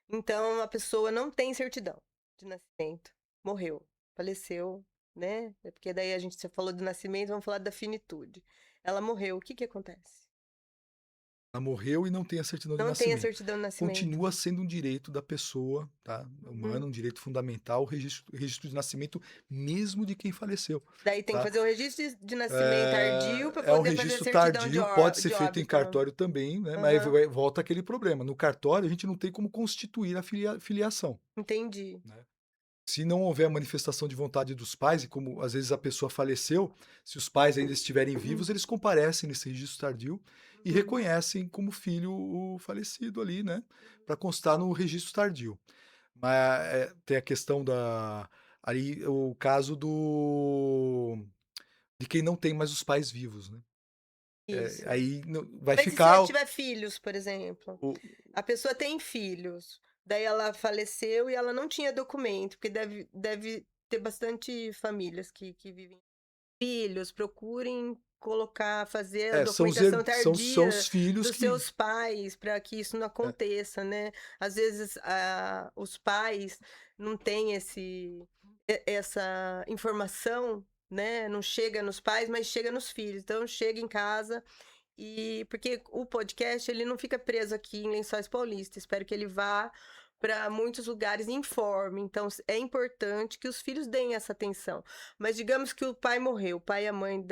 Então, a pessoa não tem certidão de nascimento, morreu, faleceu. né? É porque daí você falou do nascimento, vamos falar da finitude. Ela morreu, o que que acontece? Ela morreu e não tem a certidão de Não tem a nascimento. certidão de nascimento. Continua sendo um direito da pessoa, tá, Uhum. humana, um direito fundamental, o registro de nascimento mesmo de quem faleceu, Daí tem que tá. fazer o registro de nascimento tardio para É um poder fazer a registro certidão de, tardio, pode ser de feito em óbito. cartório também, né, mas Aham, volta aquele problema, no cartório a gente não tem como constituir a filiação, entendi. né. Se não houver manifestação de vontade dos pais, e como às vezes a pessoa faleceu, se os pais ainda estiverem vivos, eles comparecem nesse registro tardio e Uhum. reconhecem como filho o falecido ali, né, para constar no registro tardio. Mas, tem a questão da ali o caso do de quem não tem mais os pais vivos, né. Isso. Aí não vai Mas e se ela ficar tiver filhos, por exemplo? o A pessoa tem filhos, daí ela faleceu e ela não tinha documento, porque deve ter bastante famílias que vivem filhos, procurem colocar, fazer a são os her documentação são tardia os filhos dos que seus pais para que isso não é, aconteça, né? Às vezes os pais não têm essa informação, né? Não chega nos pais, mas chega nos filhos. Então chega em casa e porque o podcast ele não fica preso aqui em Lençóis Paulista. Espero que ele vá para muitos lugares e informe. Então é importante que os filhos deem essa atenção. Mas digamos que o pai morreu, o pai e a mãe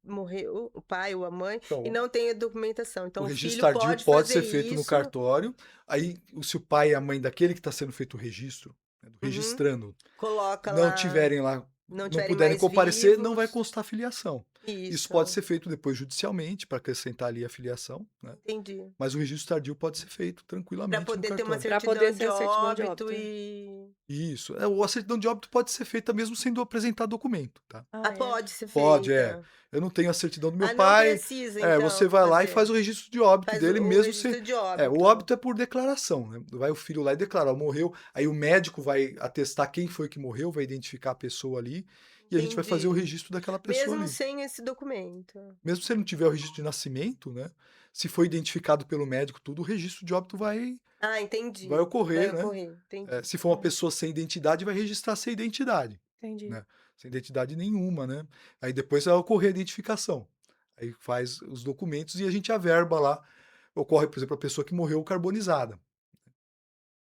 morreu, o pai ou a mãe e então não tem a documentação. o Então o registro filho tardio pode pode fazer ser feito no isso. cartório, aí se o pai e a mãe daquele que está sendo feito o registro, né, do Uhum, registrando, coloca não lá, tiverem lá, não não tiverem puderem mais comparecer, não vai vivos. constar filiação. Isso pode Isso, ser feito depois judicialmente para acrescentar ali a filiação, né, entendi. mas o registro tardio pode ser feito Para tranquilamente no poder ter uma cartório. Para poder certidão ser de a certidão de óbito óbito, é. e Isso. A certidão de óbito pode ser feita mesmo sem apresentar documento, tá. Ah, é? pode ser Pode, é. feita. Eu não tenho a certidão do meu Ah, não pai, precisa você então vai lá e fazer. faz o registro de óbito Faz dele o mesmo sem registro de o óbito. óbito é por declaração, né. Vai o filho lá e declara: "Ó, morreu", aí o médico vai atestar quem foi que morreu, vai identificar a pessoa ali, e a gente vai fazer o Entendi. registro daquela pessoa Mesmo ali. sem esse documento. Mesmo se ele não tiver o registro de nascimento, né, se foi identificado pelo médico tudo, o registro de óbito vai Ah, vai entendi. Vai ocorrer, né. ocorrer, entendi. Se for uma pessoa sem identidade, vai registrar sem identidade, Entendi. né, sem identidade nenhuma, né. Aí depois vai ocorrer a identificação. Aí faz os documentos e a gente averba lá. Ocorre, por exemplo, a pessoa que morreu carbonizada.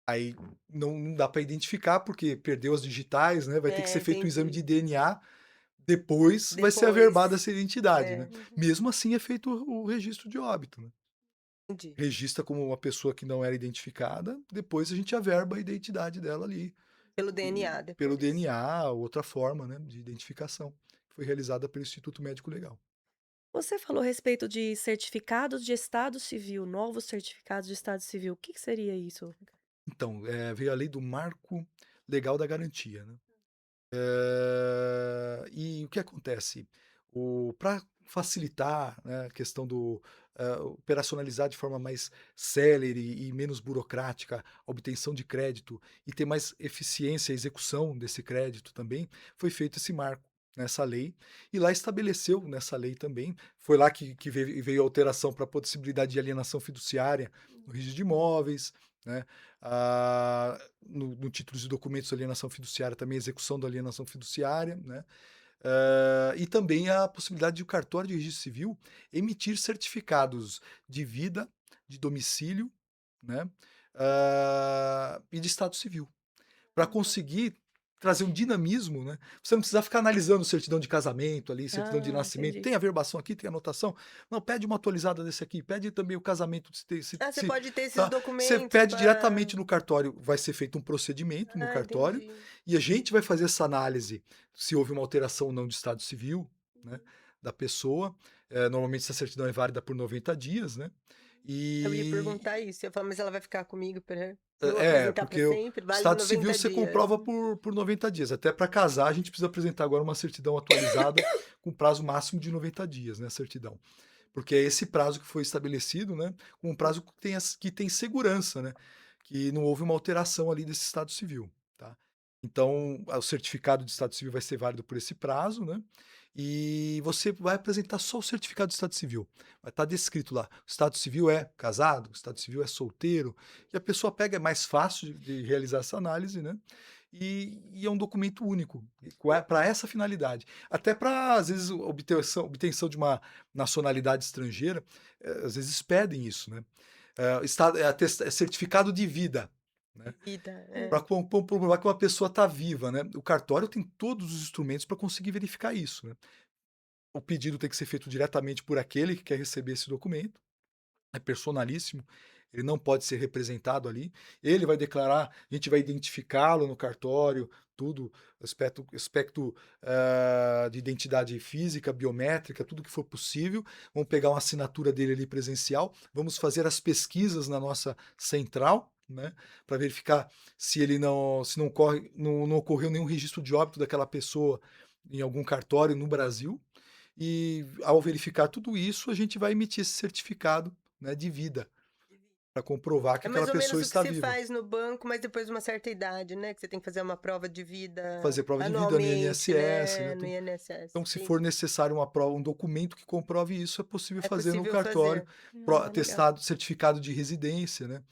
Aí não dá para identificar, porque perdeu as digitais, né, vai ter que É, ser feito um exame de entendi. DNA, depois vai ser averbada Depois, essa identidade, né. é, Uhum. Mesmo assim é feito o registro de óbito, né. entendi. Registra como uma pessoa que não era identificada, depois a gente averba a identidade dela ali. Pelo DNA Pelo depois. DNA, outra forma, né, de identificação, que foi realizada pelo Instituto Médico Legal. Você falou a respeito de certificados de estado civil, novos certificados de estado civil. O que que seria isso? Então, veio a lei do Marco Legal da Garantia, né. E o que acontece? Para facilitar, né, a questão do operacionalizar de forma mais célere e menos burocrática a obtenção de crédito e ter mais eficiência a execução desse crédito também, foi feito esse marco nessa lei, e lá estabeleceu nessa lei também, foi lá que veio a alteração para a possibilidade de alienação fiduciária no registro de imóveis, né, no título de documentos de alienação fiduciária também a execução da alienação fiduciária, né, e também a possibilidade de o cartório de registro civil emitir certificados de vida, de domicílio, né, e de estado civil, para conseguir trazer um dinamismo, né. Você não precisar ficar analisando certidão de casamento ali, certidão de Ah, nascimento, entendi. tem averbação aqui, tem anotação? Não, pede uma atualizada desse aqui, pede também o casamento se tem Ah, você se pode ter esses tá, você documentos pede para. diretamente no cartório, vai ser feito um procedimento no Ah, cartório, entendi. e a gente vai fazer essa análise se houve uma alteração ou não de estado civil, né, da pessoa, normalmente essa certidão é válida por 90 dias, né, Eu ia e perguntar isso, eu ia falar, mas ela vai ficar comigo para eu apresentar para porque o sempre? Vale estado civil 90 você dias. comprova por 90 dias, até para casar a gente precisa apresentar agora uma certidão atualizada com prazo máximo de 90 dias, né, a certidão. Porque é esse prazo que foi estabelecido, né, com um prazo que tem segurança, né, que não houve uma alteração ali desse estado civil, tá. Então, o certificado de estado civil vai ser válido por esse prazo, né, e você vai apresentar só o certificado de estado civil. Vai estar descrito lá, o estado civil é casado, o estado civil é solteiro, e a pessoa pega, é mais fácil de realizar essa análise, né, e é um documento único, para essa finalidade. Até para, às vezes, obtenção de uma nacionalidade estrangeira, às vezes pedem isso, né? Certificado de vida, né? Vida, Para comprovar que uma pessoa está viva, né? O cartório tem todos os instrumentos para conseguir verificar isso, né? O pedido tem que ser feito diretamente por aquele que quer receber esse documento, é personalíssimo, ele não pode ser representado ali. Ele vai declarar, a gente vai identificá-lo no cartório, tudo, aspecto de identidade física, biométrica, tudo que for possível. Vamos pegar uma assinatura dele ali presencial, vamos fazer as pesquisas na nossa central, né, para verificar se não ocorreu nenhum registro de óbito daquela pessoa em algum cartório no Brasil. E ao verificar tudo isso, a gente vai emitir esse certificado, né, de vida, para comprovar que é aquela mais ou menos pessoa o que está se viva. faz no banco, mas depois de uma certa idade, né? Que você tem que fazer uma prova de vida Fazer prova de vida no anualmente, INSS, né, né? No tudo. INSS. Então, se for necessário uma prova, um documento que comprove isso, é possível É fazer no possível cartório, fazer. Legal. atestado, certificado de residência, né,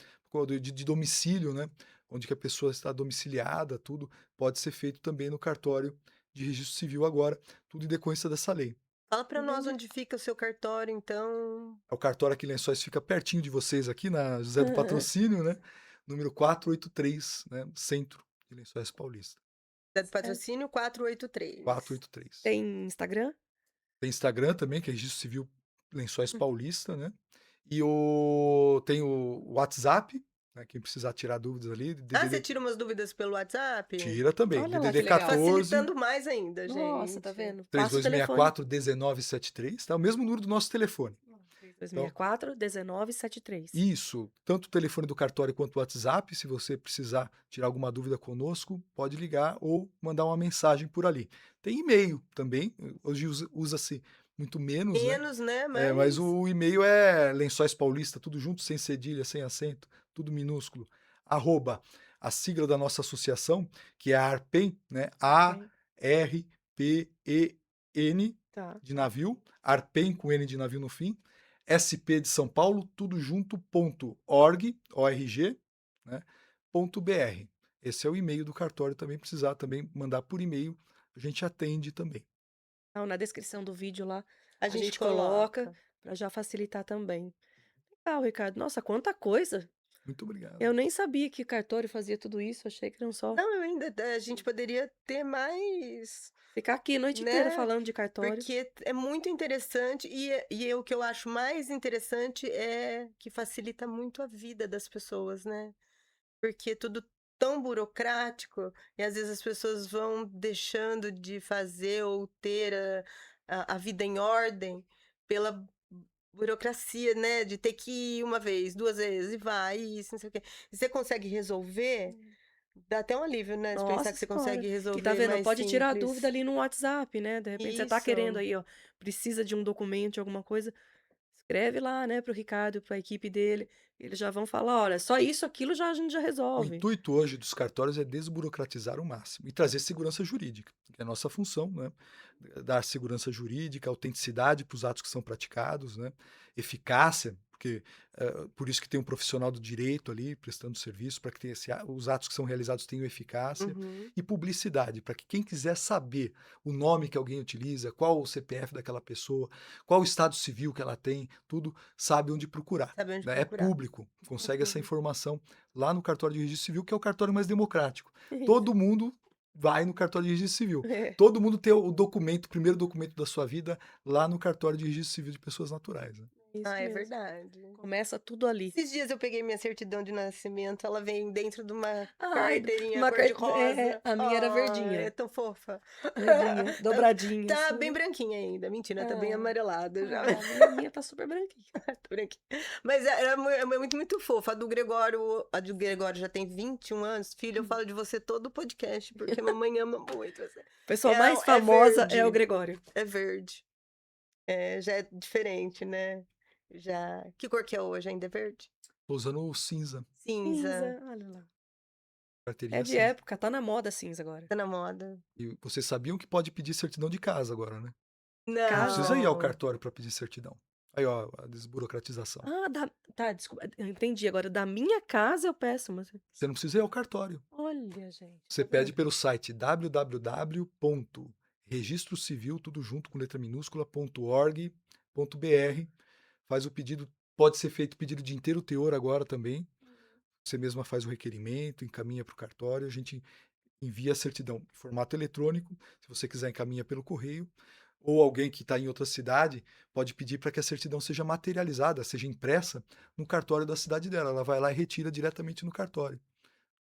de domicílio, né, onde que a pessoa está domiciliada, tudo pode ser feito também no cartório de registro civil agora, tudo em decorrência dessa lei. Fala pra nós Entendi. onde fica o seu cartório, então. O cartório aqui em Lençóis fica pertinho de vocês aqui na José do Patrocínio, né, número 483, né, centro de Lençóis Paulista, É do Certo. patrocínio 483. 483. Tem Instagram? Tem Instagram também, que é Registro Civil Lençóis Hum. Paulista, né, e tem o WhatsApp, né, quem precisar tirar dúvidas ali, Ah, você DDD tira umas dúvidas pelo WhatsApp? tira também, Olha lá que DDD legal. 14 Facilitando mais ainda, Nossa, tá gente. vendo? Passa o telefone. 3264-1973, tá? O mesmo número do nosso telefone. Então, 3264-1973. isso, tanto o telefone do cartório quanto o WhatsApp, se você precisar tirar alguma dúvida conosco, pode ligar ou mandar uma mensagem por ali. Tem e-mail também, hoje usa-se muito menos, né? Menos, né? Mas Mas. o e-mail é Lençóis Paulista, tudo junto, sem cedilha, sem acento, tudo minúsculo, arroba, a sigla da nossa associação, que é a ARPEN, né? Ok. ARPEN, Tá. de navio, ARPEN com N de navio no fim, SP de São Paulo, tudo junto, .org, né, .br. Esse é o e-mail do cartório, também precisar também mandar por e-mail, a gente atende também. Então, na descrição do vídeo lá, A a gente gente coloca coloca. para já facilitar também. Legal, Ricardo. Nossa, quanta coisa! Muito obrigado. Eu nem sabia que cartório fazia tudo isso. Achei que eram só Não, eu ainda. A gente poderia ter mais, ficar aqui a noite inteira né? falando de cartório. Porque é muito interessante e o que eu acho mais interessante é que facilita muito a vida das pessoas, né? Porque é tudo tão burocrático e às vezes as pessoas vão deixando de fazer ou ter a vida em ordem pela burocracia, né? De ter que ir uma vez, duas vezes, e vai, e isso, não sei o quê. E você consegue resolver, dá até um alívio, né? De pensar Nossa que você senhora. consegue E tá resolver vendo? mais Pode tirar a dúvida simples. ali no WhatsApp, né? De repente você tá querendo Isso. aí, ó, precisa de um documento, de alguma coisa, escreve lá, né, para o Ricardo, para a equipe dele. Eles já vão falar: olha, só isso, aquilo já a gente já O resolve. intuito hoje dos cartórios é desburocratizar o máximo e trazer segurança jurídica, que é a nossa função, né? Dar segurança jurídica, autenticidade para os atos que são praticados, né? Eficácia, porque por isso que tem um profissional do direito ali prestando serviço para que os atos que são realizados tenham eficácia, Uhum. e publicidade, para que quem quiser saber o nome que alguém utiliza, qual o CPF daquela pessoa, qual o estado civil que ela tem, tudo sabe onde procurar, Saber onde né? É procurar. público, consegue essa Uhum. informação lá no cartório de registro civil, que é o cartório mais democrático. Isso. Todo mundo vai no cartório de registro civil. É, Todo mundo tem o documento, o primeiro documento da sua vida lá no cartório de registro civil de pessoas naturais, né? isso Ah, é mesmo. verdade. Começa tudo ali. Esses dias eu peguei minha certidão de nascimento, ela vem dentro de uma Ai, carteirinha uma cor-de-rosa. a minha era É verdinha. tão fofa. Verdinha, dobradinha, Tá assim. bem branquinha ainda. Mentira, tá bem Ah, amarelada já. ah, a minha tá super branquinha. Tô branquinha. Mas é muito, muito fofa. A do Gregório já tem 21 anos. Filho, eu falo de você todo o podcast, porque a mamãe ama muito você. A pessoa É, mais é famosa é o verde. Gregório. É verde. É, já é diferente, né? Já. Que cor que é hoje? Ainda é verde? Tô usando o cinza, Cinza. Cinza, olha lá. É carteirinha de cinza. época, tá na moda cinza agora. Tá na moda. E vocês sabiam que pode pedir certidão de casa agora, né? Não Casa? precisa ir ao Não. cartório para pedir certidão. Aí, ó, a desburocratização. Ah, tá, desculpa, eu entendi agora, da minha casa eu peço, mas Você não precisa ir ao cartório. olha gente, Você tá pede vendo? pelo site www.registrocivil, tudo junto com letra minúscula, .org.br, faz o pedido, pode ser feito pedido de inteiro teor agora também, você mesma faz o requerimento, encaminha para o cartório, a gente envia a certidão em formato eletrônico, se você quiser encaminha pelo correio, ou alguém que está em outra cidade pode pedir para que a certidão seja materializada, seja impressa no cartório da cidade dela, ela vai lá e retira diretamente no cartório,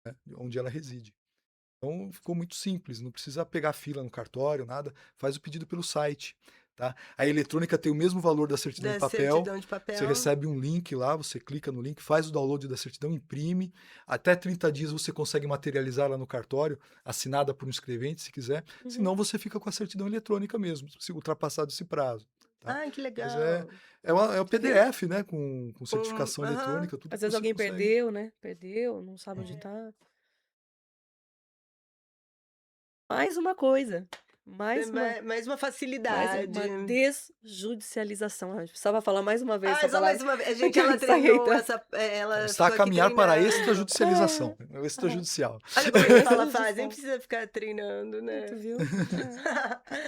né, onde ela reside. Então ficou muito simples, não precisa pegar fila no cartório, nada, faz o pedido pelo site, tá? A eletrônica tem o mesmo valor da certidão em Da papel, certidão de você papel. recebe um link lá, você clica no link, faz o download da certidão, imprime, até 30 dias você consegue materializar lá no cartório, assinada por um escrevente, se quiser, Uhum. senão você fica com a certidão eletrônica mesmo, se ultrapassado esse prazo, tá? Ai, que Mas legal. é o Viu? PDF, né, com certificação Aham. eletrônica, tudo Às que vezes você alguém consegue. perdeu, né, perdeu, não sabe onde Uhum. tá. Mais uma coisa, É mais uma mais uma mais facilidade. uma desjudicialização. A gente precisava falar mais uma vez Ah, essa só mais palavra, uma vez. porque Gente, eu ela ensaiei treinou tanto. essa. Ela Ela está a ficou aqui caminhar para a treinando. extrajudicialização, é o extrajudicial. Olha como ele fala faz, nem Extrajudicial. precisa ficar treinando, Tu né? viu? É,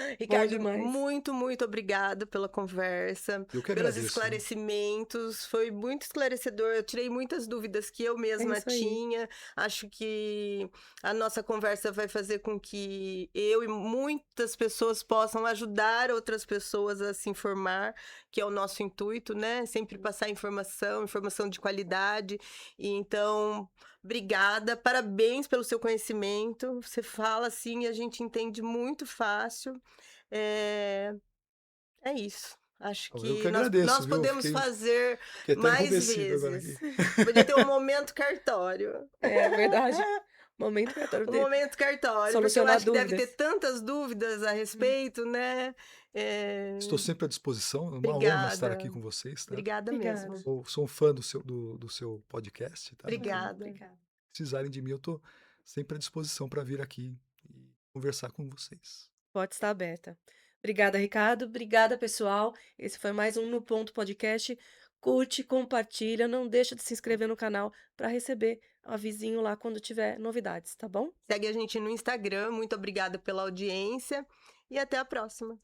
bom Ricardo, demais. muito, muito obrigada pela conversa, Eu que pelos agradeço, viu. esclarecimentos. Foi muito esclarecedor. Eu tirei muitas dúvidas que eu É mesma isso aí. tinha. Acho que a nossa conversa vai fazer com que eu e muitas pessoas possam ajudar outras pessoas a se informar, que é o nosso intuito, né? Sempre passar informação, informação de qualidade. E então, obrigada, parabéns pelo seu conhecimento. Você fala assim e a gente entende muito fácil. É, é isso. Acho Então, eu que que nós agradeço, viu. Eu podemos fazer fiquei até mais enrubescido agora aqui. vezes. Podia ter um momento cartório. É verdade. Momento cartório Um de momento cartório, porque eu solucionar acho que deve ter dúvidas. tantas dúvidas a Hum. respeito, né? Estou sempre à disposição, é uma honra estar aqui Obrigada. com vocês, tá. Obrigada mesmo. Obrigada. Sou um fã do seu podcast, tá. Então, Obrigada. Obrigada. se precisarem de mim, eu estou sempre à disposição para vir aqui e conversar com vocês. Pode estar aberta. Obrigada, Ricardo. Obrigada, pessoal. Esse foi mais um No Ponto Podcast. Curte, compartilha, não deixa de se inscrever no canal para receber avisinho lá quando tiver novidades, tá bom? Segue a gente no Instagram. Muito obrigada pela audiência e até a próxima.